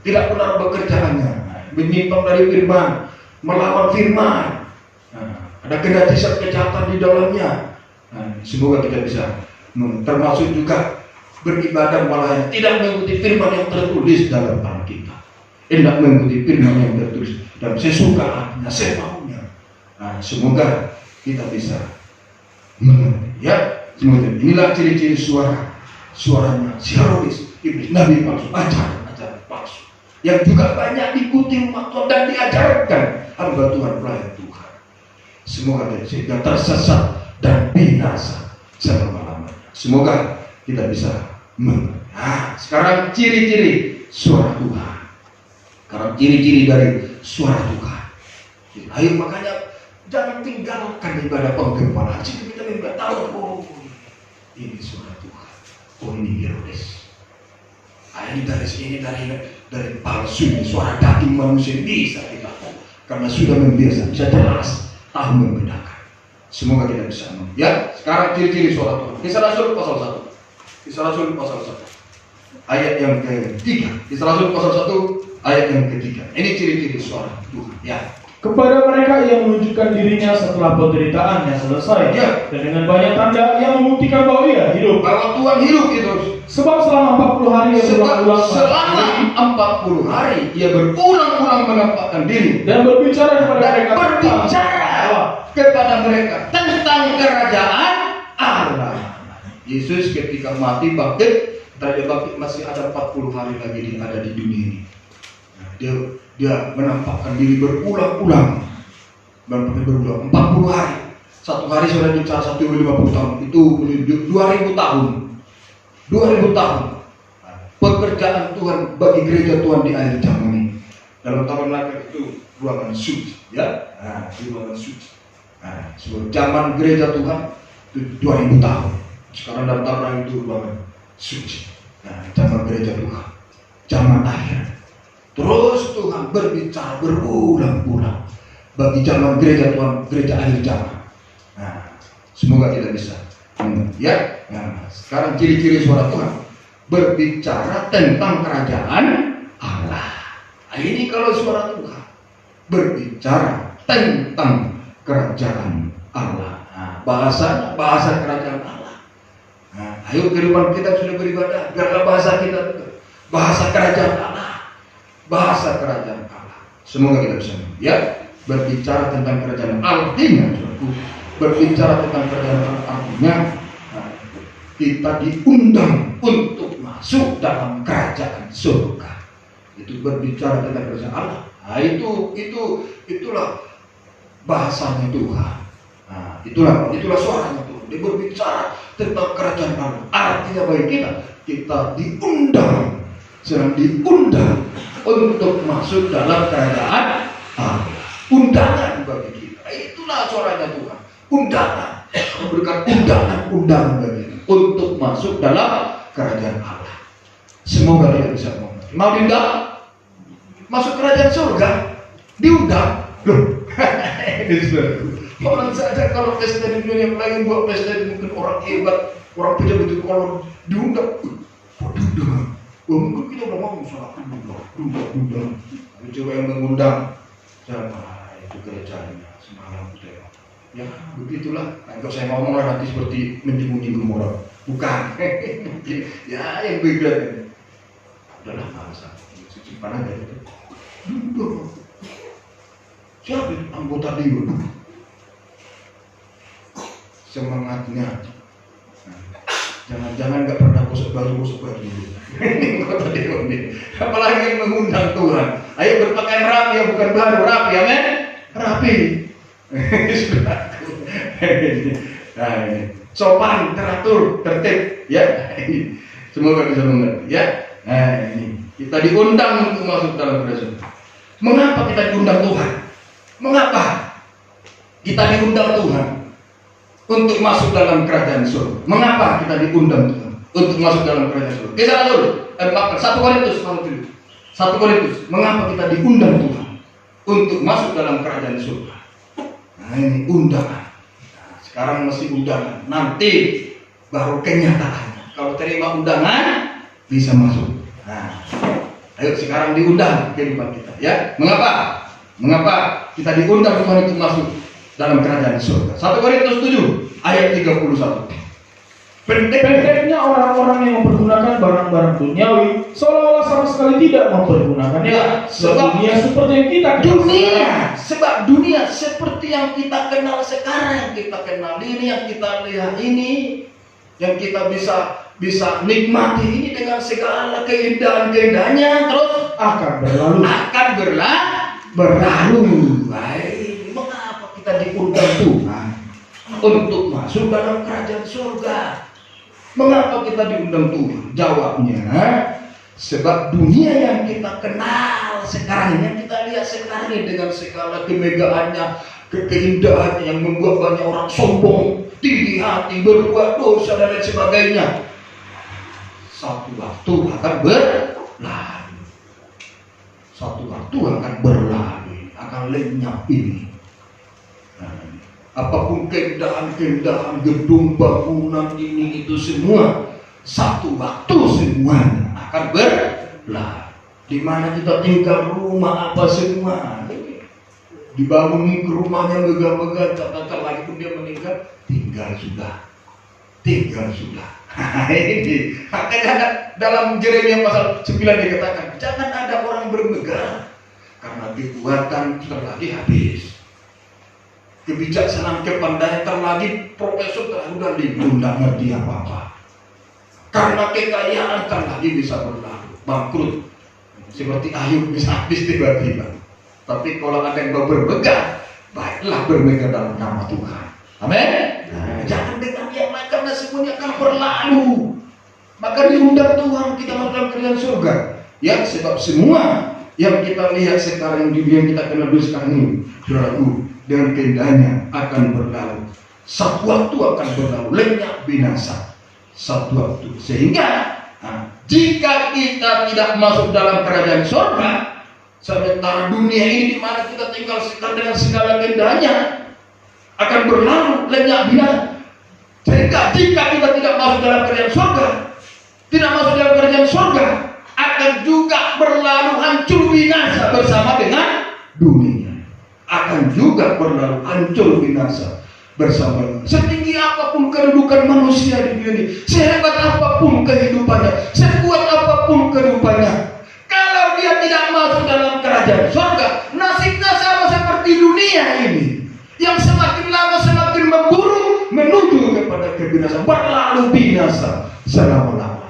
tidak benar pekerjaannya, menyimpang dari firman, melawan firman, ada kendajisan kejahatan di dalamnya. Semoga kita bisa, termasuk juga beribadah malah tidak mengikuti firman yang tertulis dalam Alkitab, tidak mengikuti firman yang tertulis dan sesuka hatinya, semaunya. Semoga kita bisa mengerti, ya. Semoga inilah ciri-ciri suaranya Herodes, iblis, nabi palsu, ajaran palsu yang juga banyak diikuti umat Tuhan dan diajarkan hamba Tuhan, pelayan Tuhan. Semoga sehingga tersesat dan binasa selama-lamanya. Semoga kita bisa mengerti. Sekarang ciri-ciri suara Tuhan. Sekarang ciri-ciri dari suara Tuhan. Ayo, makanya jangan tinggalkan ibadah penggempalan. Kita tidak tahu, oh ini suara Tuhan, oh ini Herodes. Ini dari palsu, ini suara daging manusia bisa kita tahu karena sudah membiasa, bisa jelas tahu membedakan. Semoga kita bisa mengerti. Ya, sekarang ciri-ciri suara Tuhan. Kisah Rasul pasal 1. Kisah Rasul pasal 1. Ayat yang ketiga. Kisah Rasul pasal 1 ayat yang ketiga. Ini ciri-ciri suara Tuhan. Ya. Kepada mereka yang menunjukkan dirinya setelah penderitaannya selesai, ya, dan dengan banyak tanda yang membuktikan bahwa ia hidup. Bahwa Tuhan hidup itu. Sebab selama 40 hari ia berulang-ulang ia berulang-ulang menampakkan diri dan berbicara kepada mereka tentang kerajaan Allah. Yesus ketika mati bangkit, masih ada 40 hari lagi dia ada di dunia ini. Dia menampakkan diri berulang-ulang 40 hari. Satu hari sudah bicara 150 tahun, itu 2000 tahun. 2000 tahun pekerjaan Tuhan bagi gereja Tuhan di akhir zaman ini. Dalam tabernakel itu ruangan suci, ya, ruangan suci. Sebelum zaman gereja Tuhan itu 2000 tahun. Sekarang dalam tabernakel itu ruangan suci. Zaman gereja Tuhan, zaman akhir. Terus Tuhan berbicara berulang-ulang bagi zaman gereja Tuhan, gereja akhir zaman. Semoga kita bisa mengerti, ya. Sekarang ciri-ciri suara Tuhan berbicara tentang kerajaan Allah. Ini kalau suara Tuhan berbicara tentang kerajaan Allah. Bahasa kerajaan Allah. Ayo kehidupan kita sudah beribadah, biarlah bahasa kita bahasa kerajaan Allah. Bahasa kerajaan Allah. Semoga kita bisa, ya, berbicara tentang kerajaan Allah. Artinya, berbicara tentang kerajaan Allah artinya kita diundang untuk masuk dalam kerajaan surga. Itu berbicara tentang kerajaan Allah. Itulah bahasanya Tuhan. Itulah suaranya Tuhan. Dia berbicara tentang kerajaan Allah. Artinya bagi kita diundang, sedang diundang untuk masuk dalam kerajaan Allah. Undangan bagi kita. Itulah suaranya Tuhan. Undangan. Memberikan undangan bagi kita untuk masuk dalam kerajaan Allah. Semoga kita bisa mengerti. Mau diundang masuk kerajaan surga, diundang. Loh, orang saja kalau pesta di dunia yang lain buat pesta mungkin orang hebat, orang pejabat itu kalau diundang, mungkin kita udah mau salah diundang. Coba yang mengundang, itu kerajanya semalam kita. Ya begitulah. Kalau saya ngomong nanti seperti menyinggung orang, bukan. Ya yang beda. Udahlah bahasa simpan aja itu. Duduk. Siapa anggota dewan? Semangatnya. Jangan-jangan nggak pernah gosok baju anggota dewan ini. Apalagi yang mengundang Tuhan. Ayo berpakaian rapi, ya bukan baru rapi, ya men? Rapi. Nah ini sopan, teratur, tertib, ya. Semoga bisa mengerti, ya. Nah ini kita diundang untuk masuk dalam kerajaan. Mengapa kita diundang Tuhan? Mengapa kita diundang Tuhan? untuk masuk dalam kerajaan surga. Mengapa kita diundang Tuhan untuk masuk dalam kerajaan surga? Kisah dulu, 1 Korintus, 1 Korintus. Mengapa kita diundang Tuhan untuk masuk dalam kerajaan surga? Nah ini undangan. Nah, sekarang masih undangan. Nanti baru kenyataannya. Kalau terima undangan bisa masuk. Nah, ayo sekarang diundang kehidupan kita. Ya, mengapa? Mengapa kita diundang Tuhan untuk masuk dalam kerajaan surga? 1 Korintus 7 ayat 31. Pendeknya orang-orang yang mempergunakan barang-barang duniawi seolah-olah sama sekali tidak mempergunakannya. Ya, sebab dunia seperti yang kita sebab dunia seperti yang kita kenal sekarang, yang kita kenal ini, yang kita lihat ini, yang kita bisa nikmati ini dengan segala keindahan-keindahannya, terus akan berlalu. Baik, mengapa kita diundang Tuhan untuk masuk dalam kerajaan surga? Mengapa kita diundang Tuhan? Jawabnya, sebab dunia yang kita kenal sekarang, yang kita lihat sekarang ini dengan segala kemegahannya, keindahannya yang membuat banyak orang sombong, tinggi hati, berbuat dosa dan lain sebagainya, satu waktu akan berlalu. Satu waktu akan berlalu, akan lenyap ini. Apapun keindahan-keindahan gedung, bangunan ini itu semua satu waktu semuanya akan berlalu. Di mana kita tinggal, rumah apa semua dibangun ke rumahnya megah-megah, tak lagi pun dia meninggal, tinggal sudah. Ini makanya dalam Yeremia pasal 9 dikatakan, jangan ada orang bermegah karena kekuatan terlagi habis, kebijaksanaan kepandaian terlagi, profesor terlalu tidak ngerti apa-apa, karena kekayaan terlagi bisa berlalu, bangkrut, seperti Ayub bisa habis tiba-tiba. Tapi kalau ada yang bermegah, baiklah bermegah dalam nama Tuhan. Amin. Jangan dengan yang lain karena semuanya akan berlalu. Maka diundang Tuhan kita masuk dalam kerajaan surga. Ya, sebab semua yang kita lihat sekarang di dunia kita kenal dulu sekarang ini berlalu, dengan keindahannya akan berlalu. Satu waktu akan berlalu, lenyap, binasa. Satu waktu. Sehingga jika kita tidak masuk dalam kerajaan surga, sementara dunia ini di mana kita tinggal sekarang dengan segala keindahannya akan berlalu, lenyap, binasa. Sehingga jika kita tidak masuk dalam kerajaan surga, tidak masuk dalam kerajaan surga, akan juga berlalu, hancur, binasa bersama dengan dunia. Akan juga berlalu, hancur, binasa bersama. Setinggi apapun kedudukan manusia di dunia ini, sehebat apapun kehidupannya, sekuat apapun kehidupannya, kalau dia tidak masuk dalam kerajaan surga, nasibnya sama seperti dunia ini, yang semakin lama semakin memburu menuju kepada kebinasaan, berlalu binasa selama-lamanya,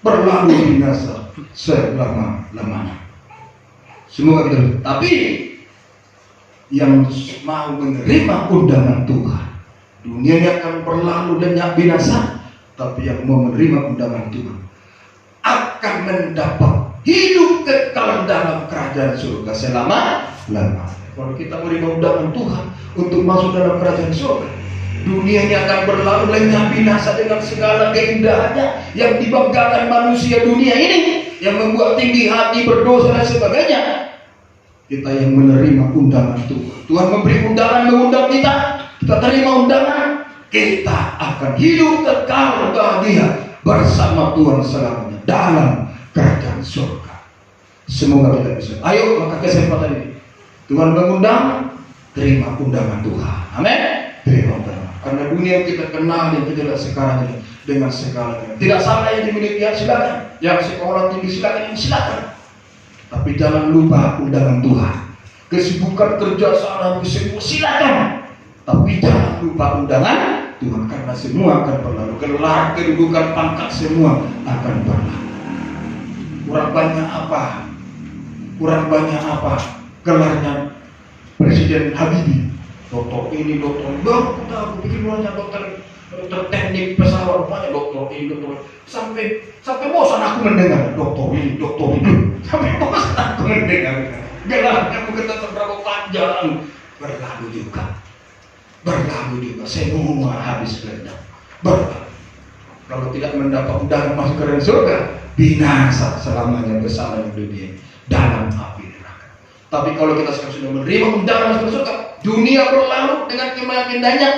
berlalu binasa selama-lamanya. Semoga kita. Tapi yang mau menerima undangan Tuhan, dunia ini akan berlalu lenyap, binasa. Tapi yang mau menerima undangan Tuhan akan mendapat hidup kekal dalam kerajaan surga selama-lamanya. Kalau kita menerima undangan Tuhan untuk masuk dalam kerajaan surga, dunia ini akan berlalu lenyap, binasa dengan segala keindahannya yang dibanggakan manusia dunia ini, yang membuat tinggi hati, berdosa dan sebagainya. Kita yang menerima undangan Tuhan, Tuhan memberi undangan, mengundang kita, kita terima undangan, kita akan hidup kekal bahagia bersama Tuhan selamanya dalam kerajaan surga. Semoga kita bisa. Ayo, maka kesempatan ini Tuhan mengundang, terima undangan Tuhan. Amin. Terima undangan. Karena dunia yang kita kenal, yang kita lihat sekarang ini dengan segalanya. Tidak salah yang dimiliki, ya silakan. Yang sekolah tinggi silakan. Tapi jangan lupa undangan Tuhan. Kesibukan kerja sana silakan. Tapi jangan lupa undangan Tuhan, karena semua akan berlalu. Gelar, kedudukan, pangkat semua akan berlalu. Kurang banyak apa gelarnya Presiden Habibie, doktor ini, doktor itu. Baru aku bikin luarnya dokter teknik pesawat, rupanya doktor ini, doktor sampai bosan aku mendengar doktor ini, doktor itu. Sampai bosan aku mendengar. Gelarnya bukan berapa panjang, berlalu juga. berlalu juga semua habis kehendak. Berlalu. Kalau tidak mendapat undangan masuk ke dalam surga, binasa selamanya bersama di dunia dalam api neraka. Tapi kalau kita sekarang sudah menerima undangan masuk ke surga, dunia berlalu dengan kemewahan,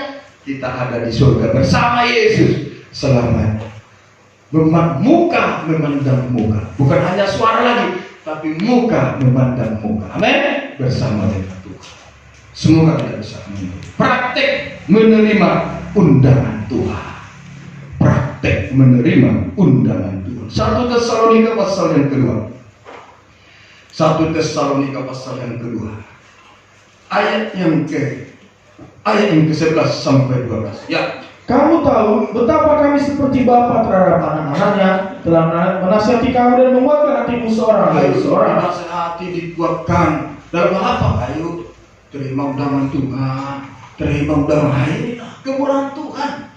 kita ada di surga bersama Yesus selamanya. Muka memandang muka, bukan hanya suara lagi, tapi muka memandang muka. Amin. Bersama dengan Tuhan. Semoga kita bisa praktek menerima undangan Tuhan. Praktek menerima undangan Tuhan. 1 Tesalonika pasal yang kedua. 1 Tesalonika pasal yang kedua. Ayat yang ke-11 sampai 12. Ya. Kamu tahu betapa kami seperti bapa terhadap anak-anaknya, telah menasihati kamu dan menguatkan hatimu seorang demi seorang. Menasihati, dikuatkan. Dalam apa? Ayo terima undangan Tuhan, terima undangan kemurahan Tuhan.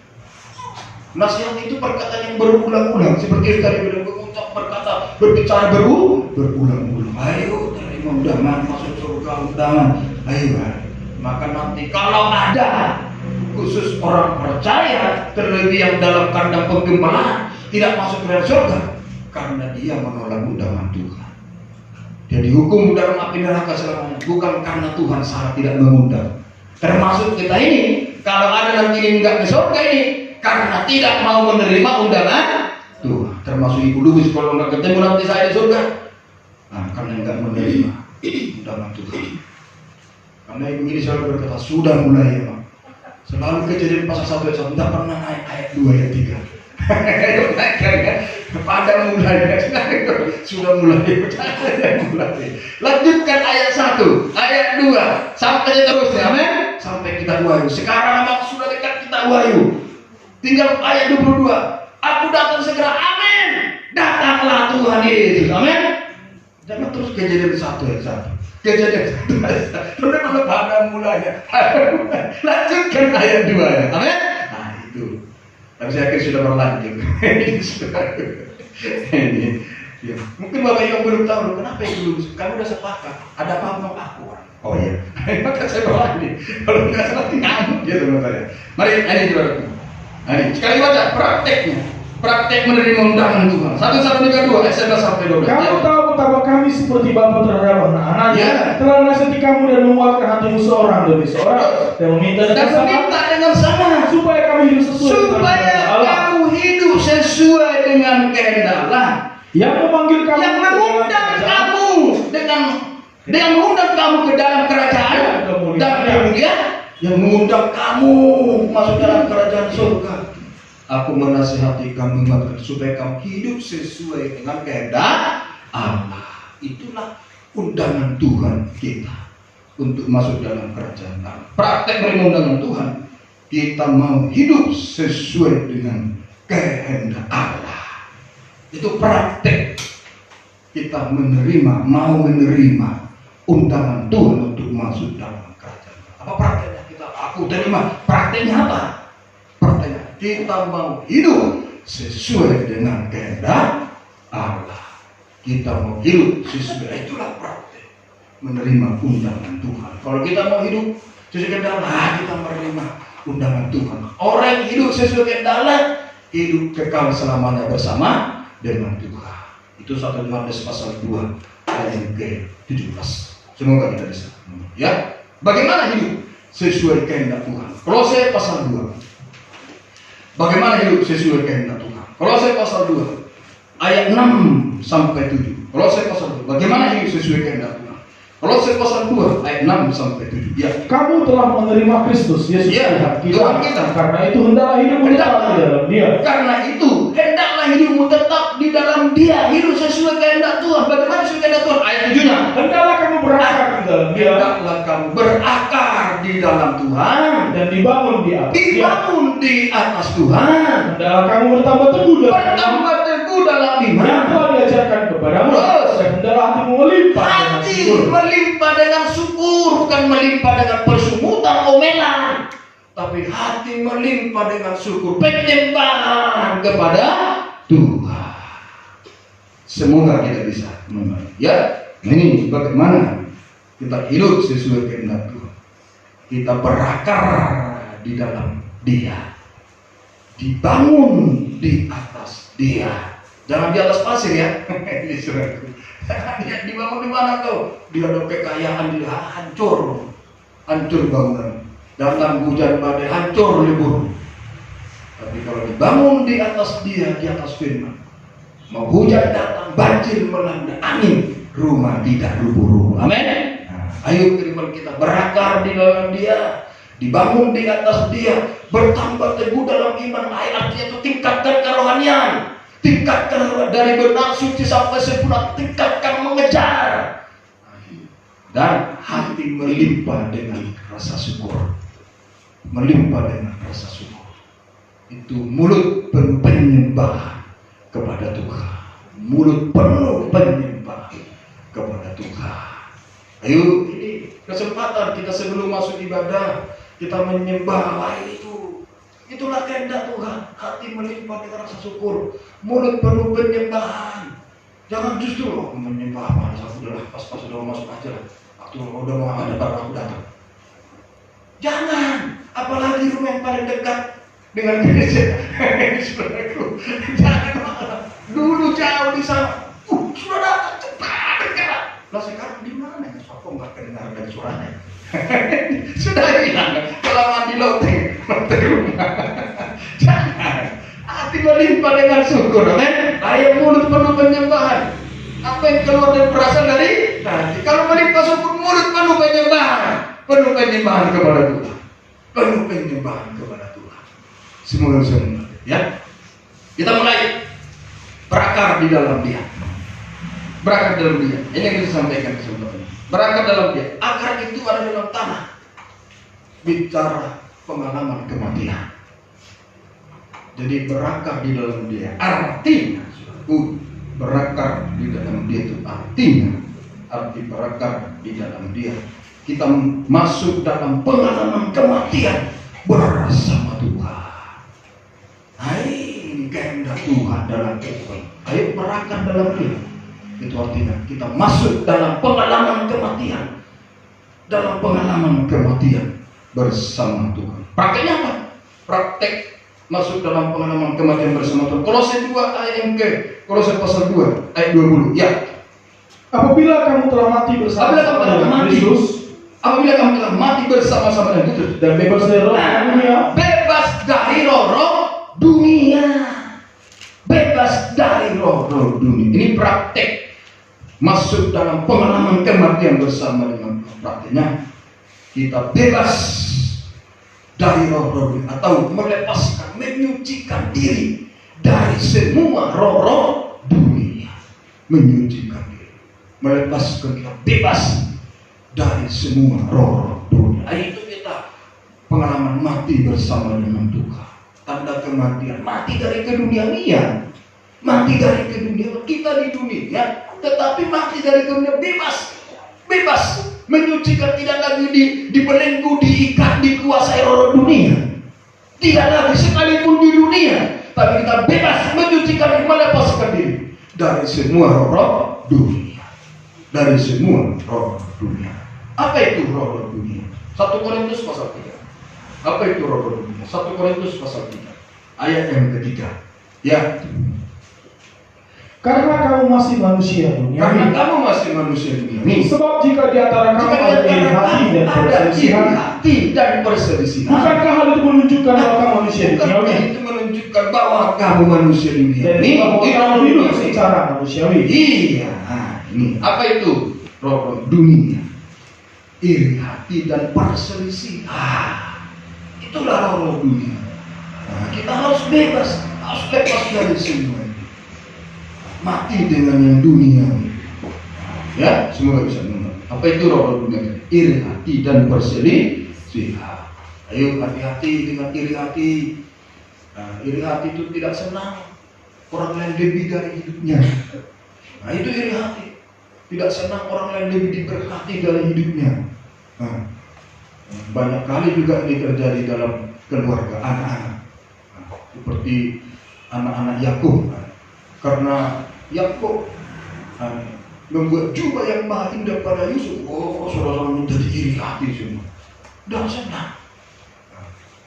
Nasihat itu perkataan yang berulang-ulang, seperti tadi mengucap berkata, berbicara berulang-ulang. Ayo terima undangan masuk surga, undangan. Ayo. Maka nanti kalau ada khusus orang percaya, terlebih yang dalam kandang penggembala, tidak masuk ke dalam surga karena dia menolak undangan Tuhan. Dia dihukum dalam api neraka selamanya, bukan karena Tuhan salah tidak mengundang. Termasuk kita ini, kalau ada nanti ini enggak ke surga ini, karena tidak mau menerima undangan Tuhan. Termasuk Ibu Lubis, kalau enggak ketemu nanti saya di surga, karena enggak menerima undangan Tuhan. Karena Ibu ini selalu berkata, sudah mulai ya, selalu Kejadian pasal 1 ayat 1, tidak pernah naik ayat 2 ayat 3. Pada mulai sudah mulai. Lanjutkan ayat 1, ayat 2 sampai terusnya, amin. Sampai kita wahyu. Sekarang memang sudah dekat kita wahyu. Tinggal ayat 22. Aku datang segera, amin. Datanglah Tuhan Yesus, amin. Jangan terus Kejadian 1 ayat 1. Kejadian sudah pada mulanya. Lanjutkan ayat 2 ya. Amin. Nah itu. Tapi saya yakin sudah berlanjut. Ini. Ya. Mungkin Bapak Ibu belum tahu kenapa itu belum. Kamu udah sepakat. Ada apa mau aku? Oh iya. Maka saya berlanjut. Kalau nggak salah ngamuk dia teman saya. Mari ini saudaraku. Ini sekali baca prakteknya. Praktek menerima undangan Tuhan. 1 Tesalonika 2 ayat 11 sampai 12. Kamu tahu betapa kami seperti bapa terhadap anak-anaknya, telah menasihati kamu dan menguatkan hatimu seorang demi seorang, dan meminta dengan sama supaya kamu hidup sesuai dengan kehendak Allah. Yang memanggil kamu, yang mengundang kamu dengan mengundang kamu ke dalam kerajaan dan kemudian yang mengundang kamu masuk dalam kerajaan surga. Aku menasihati kamu supaya kamu hidup sesuai dengan kehendak Allah. Itulah undangan Tuhan kita untuk masuk dalam kerajaan Allah. Praktek menerima undangan Tuhan, kita mau hidup sesuai dengan kehendak Allah. Itu praktek kita mau menerima undangan Tuhan untuk masuk dalam kerajaan Allah. Apa prakteknya kita? Aku terima. Prakteknya apa? Prakteknya kita mau hidup sesuai dengan kehendak Allah. Kita mau hidup sesuai, itulah praktek menerima undangan Tuhan. Kalau kita mau hidup sesuai kehendak Allah, kita menerima undangan Tuhan. Orang yang hidup sesuai kehendak Allah, hidup kekal selamanya bersama dengan Tuhan. Itu 1 Yohanes pasal 2 ayat yang ke-17. Semoga kita bisa. Ya, bagaimana hidup sesuai kehendak Tuhan? Kolose pasal 2. Bagaimana hidup sesuai kehendak Tuhan? Kolose pasal 2 ayat 6 sampai 7. Kolose pasal 2. Bagaimana hidup sesuai kehendak Tuhan? Kolose pasal 2 ayat 6 sampai 7. Ya. Kamu telah menerima Kristus Yesus Tuhan kita. Karena itu hendaklah hidupmu tetap di dalam Dia. Karena itu hendaklah hidupmu tetap di dalam Dia. Hidup sesuai kehendak Tuhan. Bagaimana sesuai kehendak Tuhan? Ayat 7-nya. Hendaklah kamu berakar di dalam Dia. Hendaklah kamu berakar di dalam Tuhan dan dibangun di atas. Dibangun di atas Tuhan. Hendaklah kamu bertambah teguh dalam iman yang telah diajarkan kepadamu. Dan hendaklah hatimu melimpah dengan syukur, bukan melimpah dengan persumutan omelan, tapi hati melimpah dengan syukur, penyembahan kepada Tuhan. Semoga kita bisa memahami. Ya, ini bagaimana kita hidup sesuai kehendak Tuhan. Kita berakar di dalam Dia, dibangun di atas Dia. Jangan di atas pasir ya. Ini saudaraku. Dibangun di mana kau? Dia ada kekayaan, dia hancur bangunan. Datang hujan badai, hancur libur. Tapi kalau dibangun di atas Dia, di atas firman, mau hujan datang, banjir melanda, angin, rumah tidak rubuh-rubuh. Amin. Ayo firman kita berakar di dalam Dia, dibangun di atas Dia, bertambah teguh dalam iman. Artinya itu tingkatkan kerohanian, tingkatkan dari benar suci sampai sempurna, tingkatkan mengejar, dan hati melimpah dengan rasa syukur. Melimpah dengan rasa syukur. Itu mulut penuh penyembahan kepada Tuhan. Mulut penuh penyembahan kepada Tuhan. Ayo, ini kesempatan kita sebelum masuk ibadah, kita menyembah itu. Itulah kehendak Tuhan. Hati melimpah dengan rasa syukur, mulut penuh penyembahan. Jangan justru menyembah apa? Sudahlah, pas-pas sudah masuk aja lah. Waktu udah mau ada baru aku datang. Jangan, apalagi rumah yang paling dekat dengan gereja. Saudaraku, jangan malah. Dulu jauh di sana. Sudah datang cepat dekat. Lah sekarang di mana? Kok nggak kedengaran suaranya? Sudah hilang. Kalau mandi loteng, mati rumah. Jangan. Hati melimpah dengan syukur, amin. Ayo mulut penuh penyembahan. Apa yang keluar dan berasal dari hati. Kalau melimpah syukur, mulut penuh penyembahan. Penuh penyembahan kepada Tuhan. Penuh penyembahan kepada Tuhan. Semoga ya. Kita mulai berakar di dalam Dia. Berakar dalam Dia. Ini yang kita sampaikan kesempatan. Berakar dalam Dia. Akar itu ada dalam tanah. Bicara pengalaman kematian. Jadi berakar di dalam Dia. Artinya, berakar di dalam Dia itu artinya, arti berakar di dalam Dia, kita masuk dalam pengalaman kematian bersama Tuhan. Ini kehendak Tuhan dalam kehidupan. Ayo berakar dalam Dia. Itu artinya kita masuk dalam pengalaman kematian, dalam pengalaman kematian bersama Tuhan. Prakteknya apa? Praktek masuk dalam pengalaman kematian bersama Tuhan. Kolose 2 ayat yang ke Kolose pasal 2 ayat 20. Ya. Apabila kamu telah mati bersama-sama dengan Kristus, apabila kamu telah mati bersama-sama dengan Kristus dan bebas dari roh dunia, bebas dari roh dunia. Bebas dari roh dunia. Ini praktek masuk dalam pengalaman kematian bersama dengan Tuhan. Prakteknya kita bebas dari roh dunia, atau melepaskan, menyucikan diri dari semua roh dunia. Menyucikan diri, melepaskan, kita bebas dari semua roh dunia. Itu kita pengalaman mati bersama dengan Tuhan. Tanda kematian, mati dari keduniaan. Mati dari keduniaan. Kita di dunia, tetapi mati dari dunia, bebas, menyucikan, tidak lagi dibelenggu, diikat, dikuasai roh dunia. Tidak lagi sekalipun di dunia, tapi kita bebas menyucikan, melepaskan diri dari semua roh dunia. Dari semua roh dunia. Apa itu roh dunia? 1 Korintus pasal 3. Apa itu roh dunia? 1 Korintus pasal 3 ayat yang ketiga. Ya. Karena kamu masih manusia dunia. Karena kamu masih manusia dunia. Sebab jika di antara kamu ada iri hati dan perselisihan, bukankah hal itu menunjukkan bahwa kamu manusia dunia? Itu menunjukkan bahwa kamu manusia dunia. Dan kamu hidup secara manusiawi. Iya. Ini apa itu roh dunia? Iri hati dan perselisihan. Itulah roh dunia. Kita harus lepas dari semua. Mati dengan yang dunia. Ya, semoga bisa mengerti. Apa itu roh dunia? Iri hati dan perselisihan. Ayo hati-hati dengan iri hati. Iri hati itu tidak senang orang lain lebih dari hidupnya. Itu iri hati. Tidak senang orang lain lebih diberkati dari hidupnya. Banyak kali juga ini terjadi dalam keluarga anak-anak. Seperti anak-anak Yakub. Karena Yakub membuat jubah yang maha indah pada Yusuf. Saudara menjadi iri hati semua. Dan senang.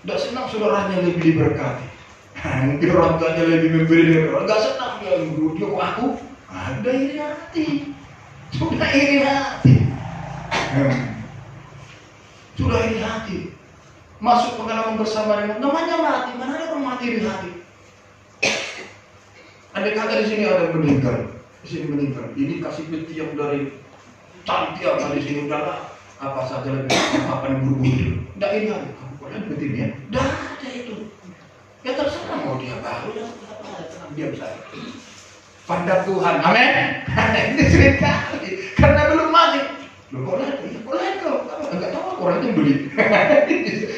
Tidak senang saudaranya lebih diberkati. Mungkin orang tuanya lebih memberi dari orang. Tidak senang dia merujuk aku. Ada iri hati. Sudah iri hati. Sudah iri hati. Masuk pengalaman bersama dengan namanya mati. Mana ada orang mati iri hati? Ada kakak di sini ada meninggal. Di sini meninggal. Ini kasih peti yang dari cantik apa di sini udahlah. Apa saja lebih apa yang buru-buru. Tidak iri hati. Kamu boleh petinya? Tidak ada itu. Ya terserah mau dia baru ya dia bisa. Pada Tuhan. Amin. Ini cerita karena belum mati. Loh boleh kau. Enggak tahu orang itu beli.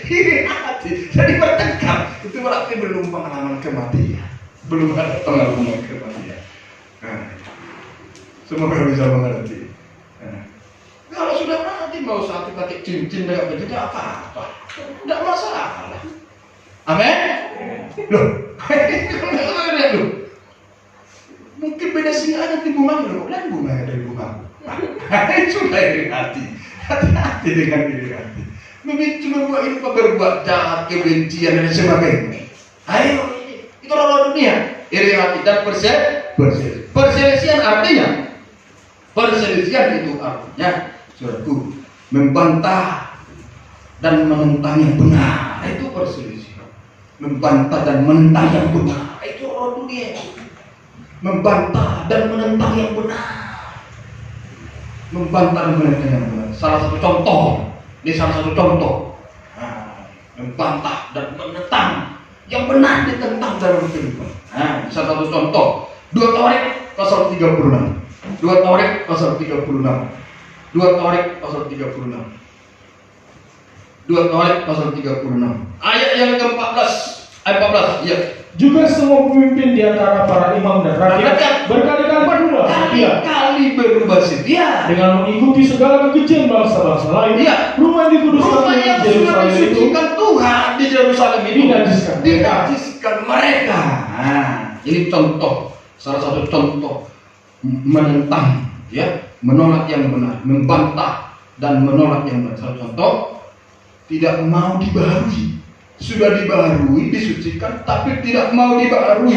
Iri hati. Jadi bertengkar. Itu berarti belum pengalaman kematian. Belum ada pengalaman kematian. Semoga bisa mengerti. Kalau sudah mati mau satu pakai cincin dengan begitu tidak apa-apa. Tidak masalah. Amin. Loh. Loh. Mungkin beda singa aja di bunga loh. Lihat bunga dari bunga. Sudah iri hati. Hati-hati dengan iri hati. Memicu membuat ini berbuat jahat, kebencian dan sebagainya. Ayo, itu roh dunia. Iri hati dan perselisihan. Perselisihan artinya, perselisihan itu artinya, saudaraku, membantah dan menentang yang benar. Itu perselisihan. Membantah dan menentang yang benar. Itu roh dunia. Membantah dan menentang yang benar. Membantah dan menentang yang benar. Salah satu contoh. Ini salah satu contoh. Membantah dan menentang yang benar ditentang dalam kehidupan. Salah satu contoh. 2 Tawarik pasal 36. 2 Tawarik pasal 36. 2 Tawarik pasal 36. 2 Tawarik pasal 36. Ayat yang ke-14. Ayat 14. Ya. Juga semua pemimpin di antara para imam dan rakyat berkali-kali berubah setia dengan mengikuti segala kekejian bangsa-bangsa lain. Ya. Rumah yang sudah disucikan Tuhan di Yerusalem ini dinajiskan mereka. Ini contoh, salah satu contoh menentang, ya, menolak yang benar, membantah dan menolak yang benar. Salah contoh, tidak mau dibaharui. Sudah dibaharui, disucikan, tapi tidak mau dibaharui.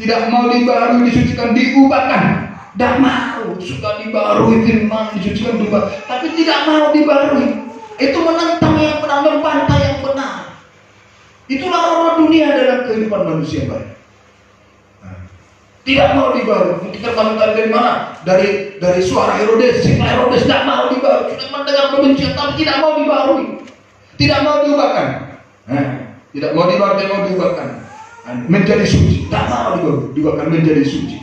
Tidak mau dibaharui, disucikan, diubahkan. Tidak mau. Sudah dibaharui firman, disucikan, diubah, tapi tidak mau dibaharui. Itu menentang yang benar, membantah yang benar. Itulah roh dunia dalam kehidupan manusia baik. Tidak mau dibaharui. Kita mendengar dari mana? Dari suara Herodes. Si Herodes tidak mau dibaharui. Sudah mendengar kebencian, tapi tidak mau dibaharui. Tidak mau diubahkan. Tidak mau diubahkan menjadi suci. Tidak mau diubahkan menjadi suci.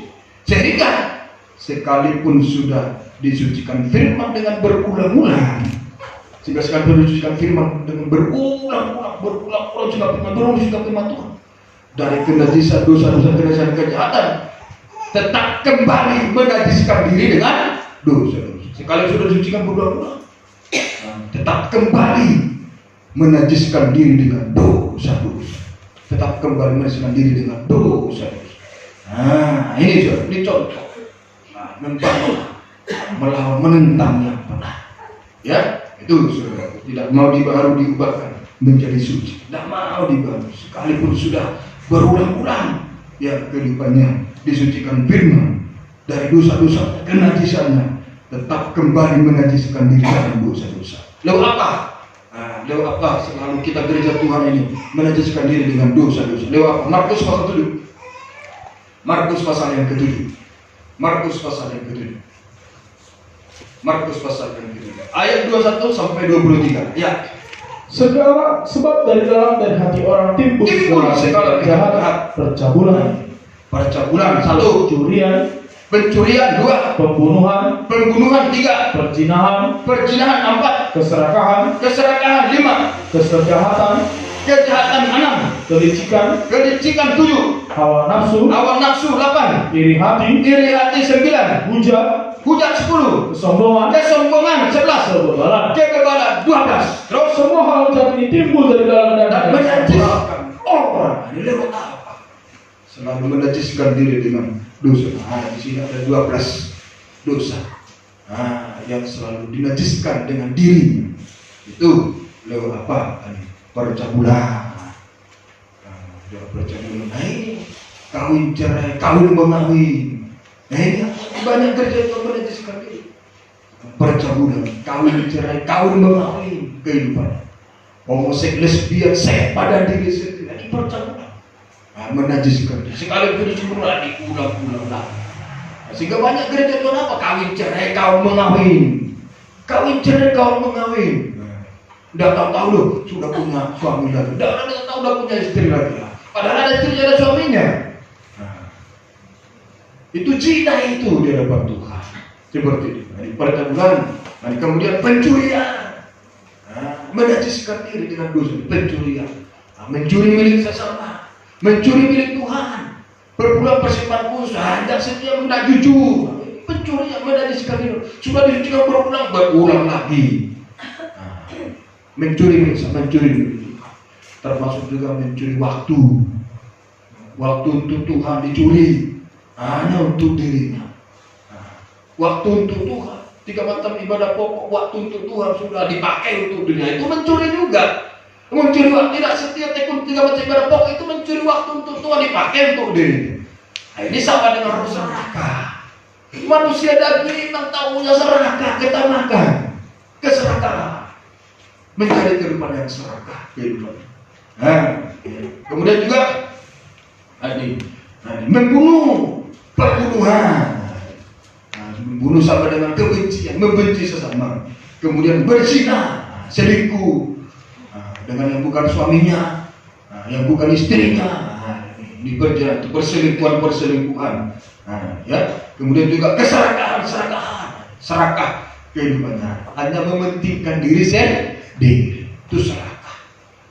Sehingga sekalipun sudah disucikan firman dengan berulang-ulang, sehingga sekalipun disucikan firman dengan berulang-ulang juga firman Tuhan, dari kenajisian dosa-dosa, kejahatan, tetap kembali menajiskan diri dengan dosa-dosa. Sekali sudah disucikan berulang-ulang, tetap kembali menajiskan diri dengan dosa-dosa. Tetap kembali menajiskan diri dengan dosa-dosa. Ini contoh. Membantah, melawan, menentang yang benar. Ya, itu saudara. Tidak mau dibaharui, diubahkan menjadi suci. Tidak mau dibaharui, sekalipun sudah berulang-ulang, ya, kehidupannya disucikan firman dari dosa-dosa, kenajisannya, tetap kembali menajiskan diri dengan dosa-dosa. Lalu apa? Lewat apa selalu kita gereja Tuhan ini menajiskan diri dengan dosa-dosa? Lewat apa? Markus pasal 7. Markus pasal yang ke-7. Markus pasal yang ke-7. Markus pasal yang ke-7. Ayat 21 sampai 23. Ya. Sebab dari dalam dan hati orang timbul segala jahat, percabulan, 1, pencurian 2, pembunuhan 3, perzinahan 4, keserakahan 5, kejahatan 6, kelicikan 7, hawa nafsu 8, iri hati 9, hujat 10, kesombongan 11, kebebalan 12. Terus semua hal jahat ini timbul dari dalam dan menajiskan orang. Ini lewat apa? Selalu menajiskan diri dengan dosa. Di sini ada 12 dosa yang selalu dinajiskan dengan dirinya. Itu lewat apa? Percabulan. Dia percabulan. Nah ini kawin cerai, kawin mengawin. Nah ini banyak gereja yang menajiskan diri. Percabulan, kawin cerai, kawin mengawin kehidupan. Homoseks, lesbian, seks pada diri sendiri. Ini percabulan. Menajiskan diri. Sekali berulang lagi. Sehingga banyak gereja itu apa? Kawin cerai, kawin mengawin. Kawin cerai, kawin mengawin. Udah tahu loh, sudah punya suami lagi. Udah tahu udah punya istri lagi. Padahal ada istri, ada suaminya. Itu zina itu di hadapan Tuhan. Seperti itu. Jadi percabulan, dan kemudian pencurian. Menajiskan diri dengan dosa, pencurian. Mencuri milik sesama, mencuri milik Tuhan. Berbulan persembahan usaha, tidak setia, tidak jujur. Pencurian, menajiskan diri. Sudah disucikan berulang lagi. Mencuri milik Tuhan. Termasuk juga mencuri waktu. Waktu untuk Tuhan dicuri. Hanya untuk dirinya. Waktu untuk Tuhan. 3 macam ibadah pokok, waktu untuk Tuhan sudah dipakai untuk dirinya. Itu mencuri juga. Mencuri waktu, tidak setia tekun 3 macam ibadah pokok, itu mencuri waktu untuk Tuhan dipakai untuk dirinya. Nah, ini sama dengan roh serakah. Manusia daging memang tahunya serakah, ketamakan, keserakahan. Mencari kehidupan yang serakah, kehidupan. Nah, kemudian juga membunuh, pembunuhan. Membunuh sama dengan kebencian, membenci sesama. Kemudian berzina, selingkuh dengan yang bukan suaminya, yang bukan istrinya. Ini berjalan untuk perselingkuhan. Ya. Kemudian juga keserakahan, serakah kehidupannya. Hanya mementingkan diri sendiri. Itu serakah.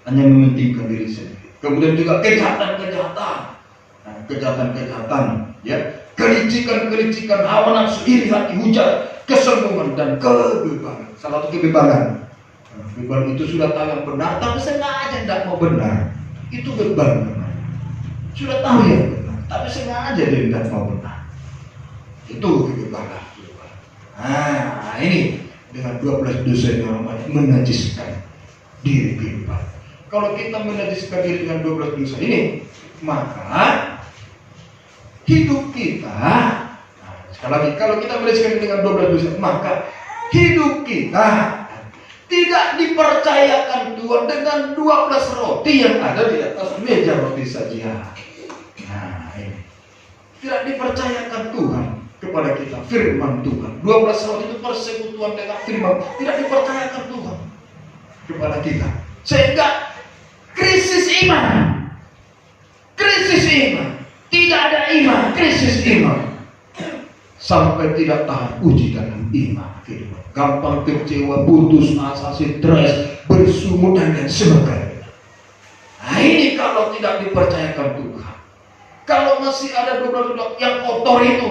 Hanya mementingkan diri sendiri. Kemudian juga kejahatan. Kejahatan, ya. Kelicikan, hawa nafsu, iri hati, hujat, kesombongan dan kebebalan. Salah satu kebebalan. Beban itu sudah tahu yang benar, tapi sengaja tidak mau benar. Itu beban namanya. Sudah tahu yang benar, tapi sengaja dia tidak mau benar. Itu kebebalan. Nah, ini dengan 12 dosa yang orang banyak menajiskan diri kehidupan. Kalau kita menajiskan diri dengan 12 dosa ini, maka hidup kita, sekali lagi, kalau kita menajiskan dengan 12 dosa, maka hidup kita tidak dipercayakan Tuhan dengan 12 roti yang ada di atas meja roti sajian. Nah, ini tidak dipercayakan Tuhan kepada kita firman Tuhan. 12 roti itu persekutuan dengan firman, tidak dipercayakan Tuhan kepada kita. Sehingga krisis iman. Tidak ada iman, krisis iman. Sampai tidak tahan uji dalam iman. Gampang kecewa, putus asa, stres, bersumut dan lain sebagainya. Nah ini kalau tidak dipercayakan Tuhan. Kalau masih ada 12 yang kotor itu,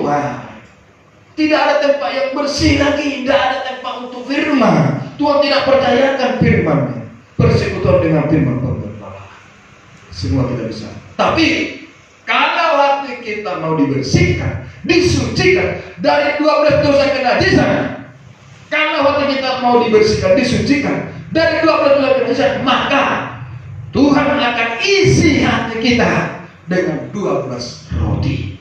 tidak ada tempat yang bersih lagi, tidak ada tempat untuk firman. Tuhan tidak percayakan firman-Nya. Persekutuan dengan firman pengembala. Semua tidak bisa. Tapi kalau hati kita mau dibersihkan, disucikan dari 12 dosa kenajisan, kalau hati kita mau dibersihkan, disucikan dari 12 dosa kenajisan, maka Tuhan akan isi hati kita dengan 12 roti.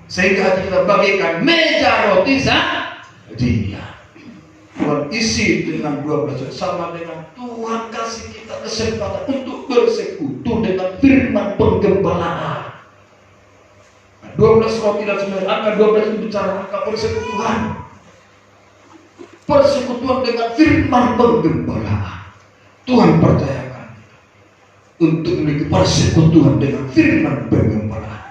Sehingga hati kita bagaikan meja roti sajian. Tuhan isi dengan 12 sama dengan Tuhan kasih kita kesempatan untuk bersekutu dengan firman penggembalaan. 12 roti dan 9 angka 12 itu bicara angka persekutuan. Persekutuan dengan firman penggembalaan. Tuhan percayakan untuk memiliki persekutuan dengan firman penggembalaan.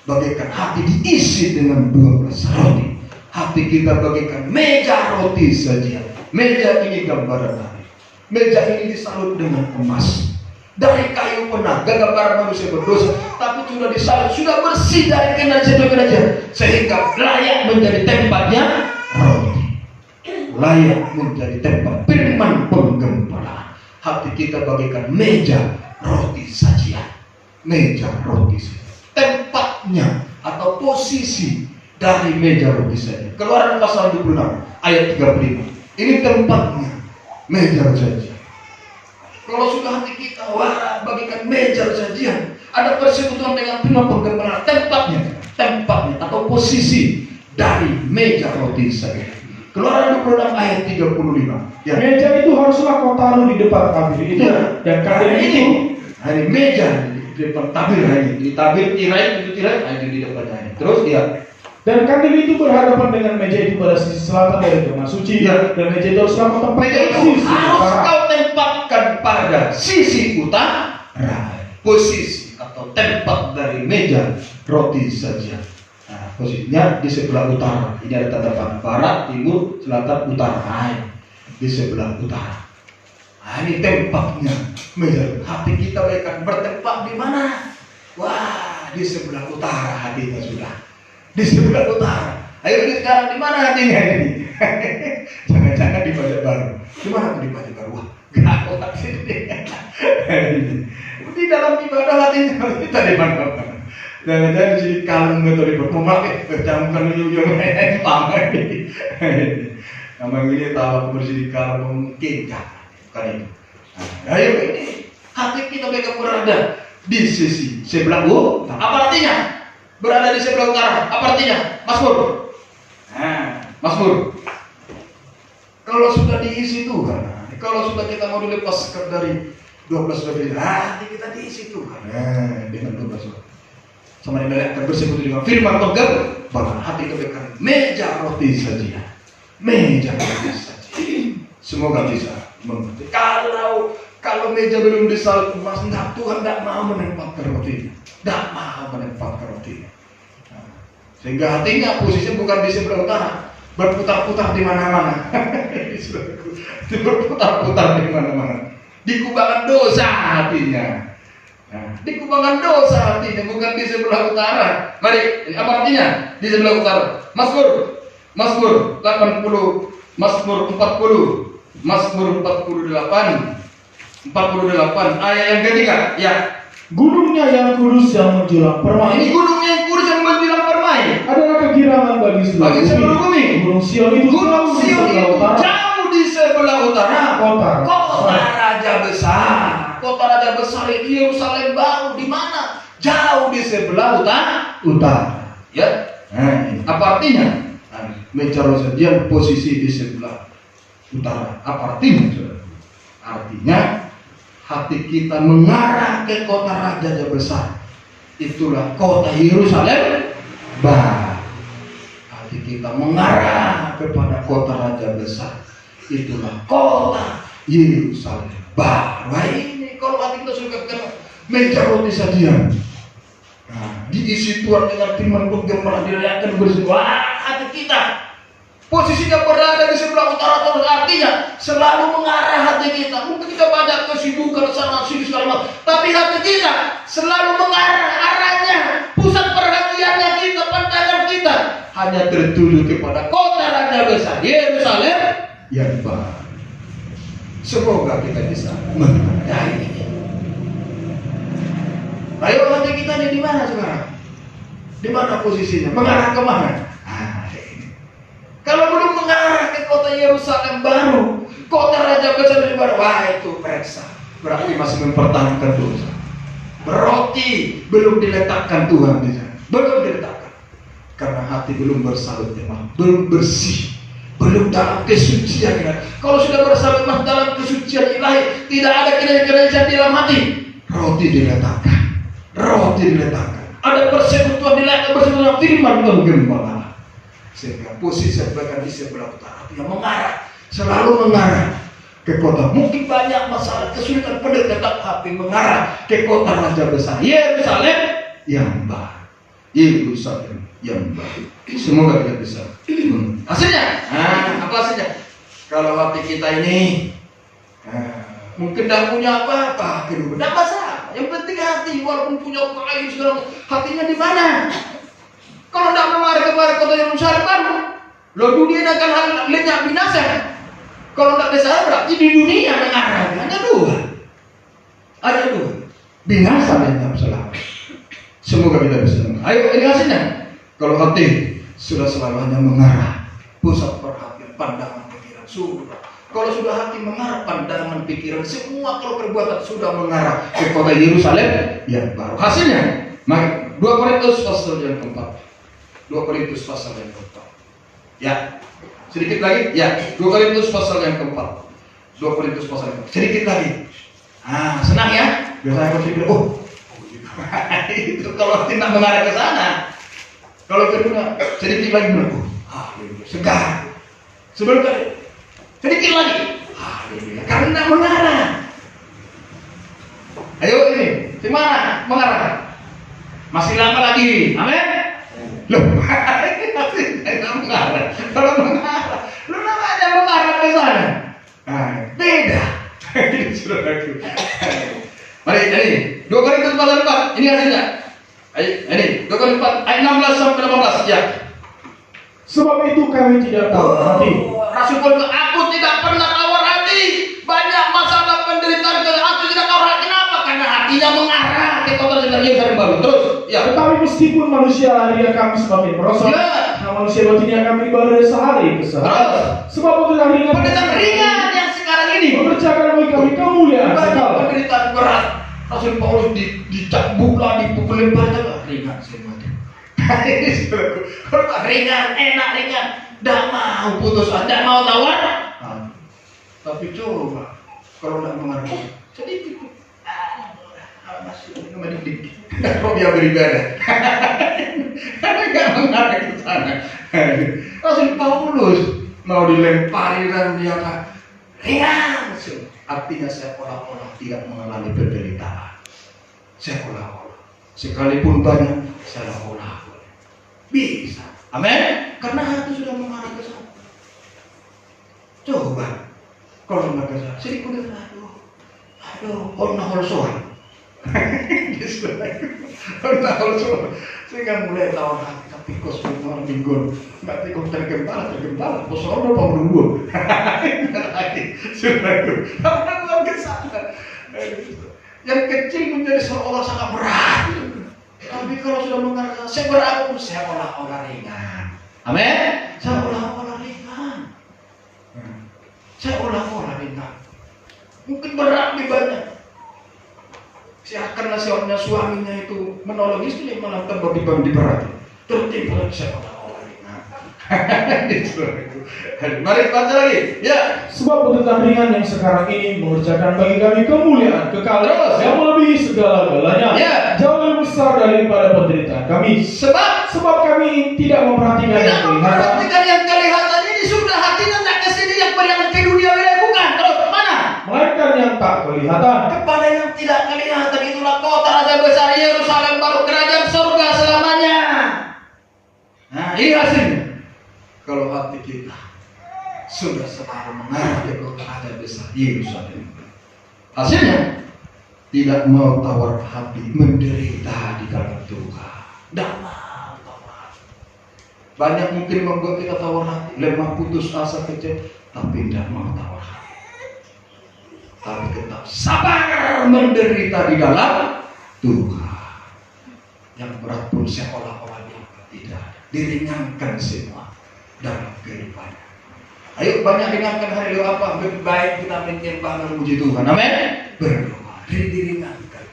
Bagaikan hati diisi dengan 12 roti. Hati kita bagaikan meja roti saja. Meja ini gambaran hari. Meja ini disalut dengan emas. Dari kayu penaga, gambaran manusia berdosa. Tapi sudah disalut, sudah bersih dari kenajisan. Sehingga layak menjadi tempatnya roti. Layak menjadi tempat firman penggembalaan. Hati kita bagaikan meja roti sajian. Meja roti sajian. Tempatnya atau posisi dari meja roti sajian. Keluaran pasal 26 ayat 35. Ini tempatnya meja roti sajian. Kalau sudah hati kita, wah, bagikan meja sajian, ada persekutuan dengan firman penggemaraan, tempatnya atau posisi dari meja roti sajian. Keluaran 26 ayat 35. Ya. Meja itu haruslah kau taruh di depan tabir itu, ya. Dan kandil itu hari meja di depan tabir ini, di tabir tirai itu di depannya. Terus dia. Dan kandil itu berhadapan dengan meja itu pada sisi selatan dari kamar suci. Ya. Dan meja itu haruslah kau tempatkan Meja itu harus kau tempatkan pada sisi utara. Posisi atau tempat dari meja roti sajian. Nah, posisinya di sebelah utara. Ini ada tanda panah barat, timur, selatan, utara. Di sebelah utara. Nah, ini tempatnya meja. Hati kita akan bertempat di mana? Wah, di sebelah utara hatinya sudah. Di sebelah utara. Ayo sekarang di mana hatinya ini? Jangan-jangan di Pajak Baru. Di mana tuh di Pajak Baru? Wah, gawat ini. Di dalam ibadah hatinya kita di mana? Jangan-jangan di kalung atau di berpemakai camkan yuyun pamer. Namanya ini tahu aku bersih di kalung mungkin kan itu. Nah, ayo ini hati kita mereka berada di sisi sebelah utara. Apa artinya? Berada di sebelah utara. Apa artinya? Mazmur. Mazmur. Kalau sudah diisi Tuhan, kalau sudah kita mau dilepaskan dari 12 lebih, hati kita diisi Tuhan. Dengan 12 sama dengan akan bersekutu dengan firman penggemaraan, hati kebaikan meja roti sajian. Meja roti sajian. Semoga bisa mengerti. Kalau meja belum disalib emas, Tuhan tidak mau menempatkan rotinya. Tidak mau menempatkan rotinya. Sehingga hatinya posisinya bukan di sebelah utara, berputar-putar di mana-mana. Berputar-putar di mana-mana. Di kubangan dosa hatinya. Di kubangan dosa hatinya, bukan di sebelah utara. Mari, apa artinya? Di sebelah utara. Mazmur 80, Mazmur 40, Mazmur 48 ayat yang ketiga. Ya. Gunungnya yang kudus yang menjulang permai. Ini gunungnya yang kudus yang menjulang permai adalah kegirangan bagi seluruh bumi. Gunung Sion itu jauh di sebelah utara. Kota raja besar. Kota raja besar itu Yerusalem baru di mana? Jauh di sebelah utara. Ya. Apa artinya? Meja sajian posisi di sebelah utara. Apa artinya? Artinya hati kita mengarah ke kota raja besar. Itulah kota Yerusalem baru. Hati kita mengarah kepada kota raja besar. Itulah kota Yerusalem baru. Wah, ini kalau hati kita sudah kenal meja roti sajian. Diisi Tuhan dengan firman penggemaraan, dirayakan bersih. Wah, hati kita posisinya berada di sebelah utara, terus artinya selalu mengarah hati kita. Mungkin kita banyak kesibukan sana sini segala macam, tapi hati kita selalu mengarah arahnya, pusat perhatiannya kita, pandangan kita hanya tertuju kepada kota raja besar Yerusalem yang baru. Semoga kita bisa mengenai ini. Ayo hati kita ini di mana sekarang? Di mana posisinya? Mengarah kemana? Kalau belum mengarah ke kota Yerusalem baru, kota raja besar yang baru, wah itu periksa. Berarti masih mempertahankan dosa. Berarti belum diletakkan Tuhan di sana. Belum diletakkan. Karena hati belum bersalut dengan, belum bersih, belum dalam kesucian ilahi. Kalau sudah bersalut dalam kesucian ilahi, tidak ada keresahan di dalam hati. Roti diletakkan. Roti diletakkan. Ada persekutuan diletakkan bersama firman penggemaraan. Sehingga posisi sebagai di sebelah utara yang mengarah, selalu mengarah ke kota. Mungkin banyak masalah kesulitan, pada tetap hati mengarah ke kota raja besar Yerusalem yang baru. Yerusalem yang baru. Semoga kita bisa. Hasilnya, apa hasilnya? Kalau hati kita ini mungkin tidak punya apa-apa, tidak masalah. Yang penting hati, walaupun punya kain segala, hatinya di mana? Kalau tidak mengarah kepada kota Yerusalem baru, dunia akan lenyap binasa. Kalau tidak bisa berarti di dunia mengarah hanya dua. Ada dua. Binasa lenyap selamat. Semoga kita bisa. Ayo ini hasilnya. Kalau hati sudah selalu hanya mengarah, pusat perhatian, pandangan, pikiran Sudah. Kalau sudah hati mengarah, pandangan, pikiran, semua kalau perbuatan sudah mengarah ke kota Yerusalem, ya baru hasilnya. Mari 2 Korintus pasal yang keempat. 2 Korintus pasal yang keempat. Ya, sedikit lagi. Ya, 2 Korintus pasal yang keempat. 2 Korintus pasal yang keempat. Sedikit lagi. Ah, senang ya? Biasanya aku pikir, itu kalau tidak mengarah ke sana. Kalau kedua, sedikit lagi benar. Segar. Sebelum tadi. Sedikit lagi, karena mengarah. Ayo ini, di mana mengarah? Masih lama lagi, amin. Loh, masih mengarah. Kalau mengarah, lu namanya mengarah ke sana. Beda. Mari ini 2 Korintus pasal 4. Ini hasilnya. Ini 2 Korintus 4 ayat 16 sampai 18 ya. Sebab itu kami tidak tahu hati. Rasul Paulus, aku tidak pernah tawar hati. Banyak masalah penderitaan aku tidak tawar hati. Kenapa? Karena hatinya mengarah ke kota Yerusalem baru. Terus, ya. Tetapi meskipun manusia lahiriah kami semakin merosot, manusia batinnya kami ibadah dari sehari ke sehari. Sebab penderitaan ringan yang sekarang ini mengerjakan bagi kami kemuliaan kekal. Penderitaan berat. Rasul Paulus dicambuk lah, dipukulin banyak lah, ringan semua. Ringan, enak ringan. Tidak mau putus, tidak mau tawar. Tapi coba kalau tidak mengerti sedikit, masih mendidik. Kok dia beribadah? Karena tidak mengarah ke sana. Rasul Paulus mau dilempari dan dia ringan. Artinya seolah-olah tidak mengalami penderitaan. Seolah-olah, sekalipun banyak, seolah-olah bisa. Amin. Karena hati sudah mengarah ke sana. Coba kalau nggak ke sana, sedikit udah orang holsoan. Sehingga mulai tahu hati tapi kos orang minggu nggak tikung tergembala, kos orang apa menunggu. Sudah itu. Orang ke sana. Yang kecil menjadi seolah sangat berat. Tapi kalau sudah mengarah, saya olah-olah ringan. Amin. Saya olah-olah ringan. Mungkin berat lebih banyak. Karena seorangnya suaminya itu menolong istri yang malah tambah berat. Tertimpa saya olah-olah ringan. Mari baca lagi. Ya. Sebab penderitaan ringan yang sekarang ini mengerjakan bagi kami kemuliaan kekal yang melebihi segala-galanya. Ya. Jauh lebih besar daripada penderitaan kami. Sebab kami tidak memperhatikan yang kelihatan ini. Sudah hatinya tak ke sini yang ke dunia bukan. Terus mana? Melainkan yang tak kelihatan. Kepada yang tidak kelihatan itulah kota raja besar Yerusalem baru kerajaan surga selamanya. Nah, ini hasilnya. Kalau hati kita sudah selalu mengarah ke kota raja besar Yerusalem, hasilnya tidak mau tawar hati, menderita di dalam Tuhan. Tidak mau tawar. Banyak mungkin membuat kita tawar hati, lemah, putus asa, kecewa, tapi tidak mau tawar hati. Tapi tetap sabar menderita di dalam Tuhan. Yang berat pun seolah-olah tidak diringankan semua dalam kehidupan. Ayo banyak ringankan hari ini apa? Lebih baik kita menyembah dan memuji Tuhan. Amin. Berdoa, diringankan.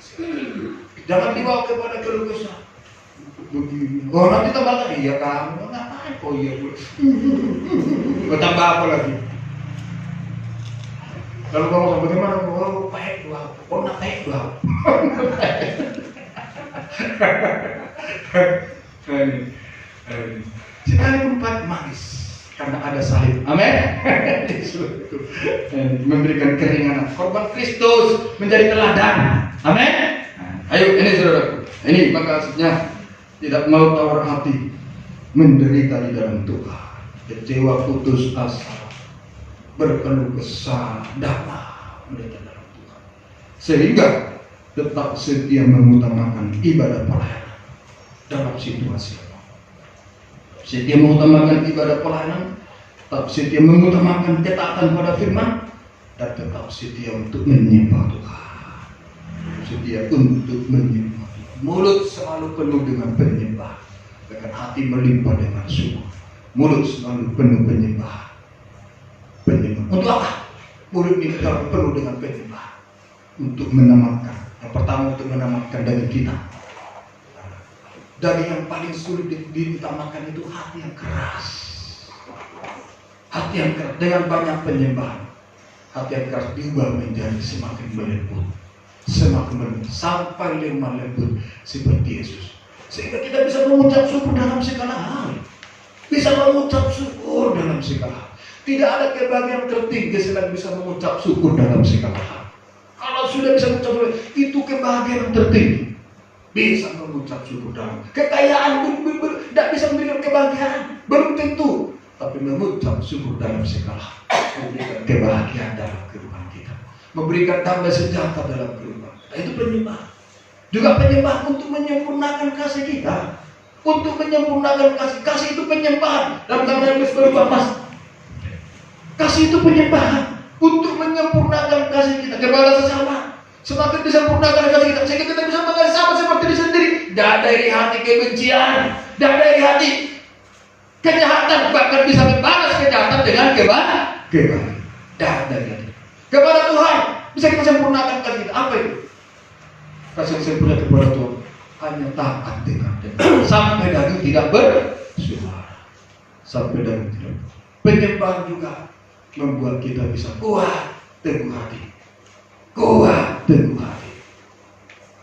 Jangan dibawa kepada keluh kesah. Oh nanti tambah lagi ya kamu ngapain? Oh iya gue. Tambah apa lagi? Lalu kamu bagaimana? Oh baik doa. Oh nak baik doa. Sekalipun pahit manis karena ada salib. Amin. Memberikan keringanan. Korban Kristus menjadi teladan. Amin. Ayo ini saudaraku. Ini maksudnya tidak mau tawar hati, menderita di dalam Tuhan, kecewa, putus asa, berkeluh kesah, damai menderita dalam Tuhan, sehingga tetap setia mengutamakan ibadah pelayanan dalam situasi apa. Setia mengutamakan ibadah pelayanan, tetap setia mengutamakan ketaatan pada firman, dan tetap setia untuk menyembah Tuhan. Setia untuk menyembah. Mulut selalu penuh dengan penyembah, dengan hati melimpah dengan syukur. Mulut selalu penuh penyembah. Untuk apa? Mulut ini kalau penuh dengan penyembahan. Untuk menamatkan. Yang pertama untuk menamatkan daging kita. Daging yang paling sulit ditamakan itu hati yang keras. Hati yang keras dengan banyak penyembahan. Hati yang keras diubah menjadi semakin melembut. Semakin melembut sampai lemah lembut seperti Yesus. Sehingga kita bisa mengucap syukur dalam segala hal. Bisa mengucap syukur dalam segala hal. Tidak ada kebahagiaan tertinggi selain bisa mengucap syukur dalam segala hal. Kalau sudah bisa mengucap syukur, itu kebahagiaan tertinggi. Bisa mengucap syukur dalam kekayaan pun tidak bisa memberikan kebahagiaan, belum tentu. Tapi mengucap syukur dalam segala hal, memberikan kebahagiaan dalam kehidupan kita, memberikan damai sejahtera dalam kehidupan kita. Itu penyembahan. Juga penyembahan untuk menyempurnakan kasih kita, untuk menyempurnakan kasih. Kasih itu penyembahan. Dalam tanda Yesus berupa emas. Kasih itu penyembahan untuk menyempurnakan kasih kita kepada sesama. Semakin disempurnakan kasih kita, sehingga kita bisa mengasihi sama seperti diri sendiri. Tidak dari hati kebencian, tidak dari hati kejahatan, bahkan bisa membalas kejahatan dengan kebaikan. Tidak dari hati. Kepada Tuhan bisa kita sempurnakan kasih kita. Apa itu? Kasih sempurna kepada Tuhan hanya taat dengan sampai daging tidak bersuara. Sampai daging tidak. Penyembahan juga membuat kita bisa kuat, teguh hati. Kuat, teguh hati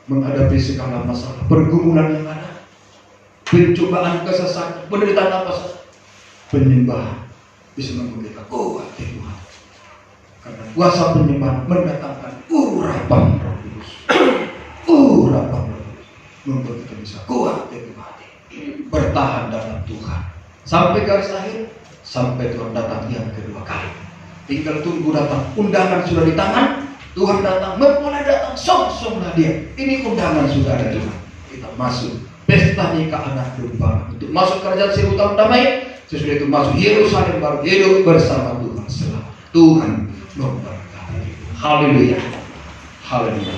menghadapi segala masalah, pergumulan yang ada, pencobaan, kesesakan, penderitaan apa saja. Penyembahan bisa membuat kita kuat, teguh hati. Karena kuasa penyembahan mendatangkan urapan Roh Kudus. Urapan Roh Kudus membuat kita bisa kuat, teguh hati, bertahan dalam Tuhan sampai garis akhir, sampai Tuhan datang yang kedua kali. Tinggal tunggu datang. Undangan sudah di tangan. Tuhan datang, mulai datang, song-songlah dia. Ini undangan sudah ada Tuhan. Kita masuk pesta nikah anak domba. Untuk masuk kerajaan 1000 tahun damai. Sesudah itu masuk Yerusalem baru, hidup bersama Tuhan. Tuhan memberkati. Haleluya. Haleluya.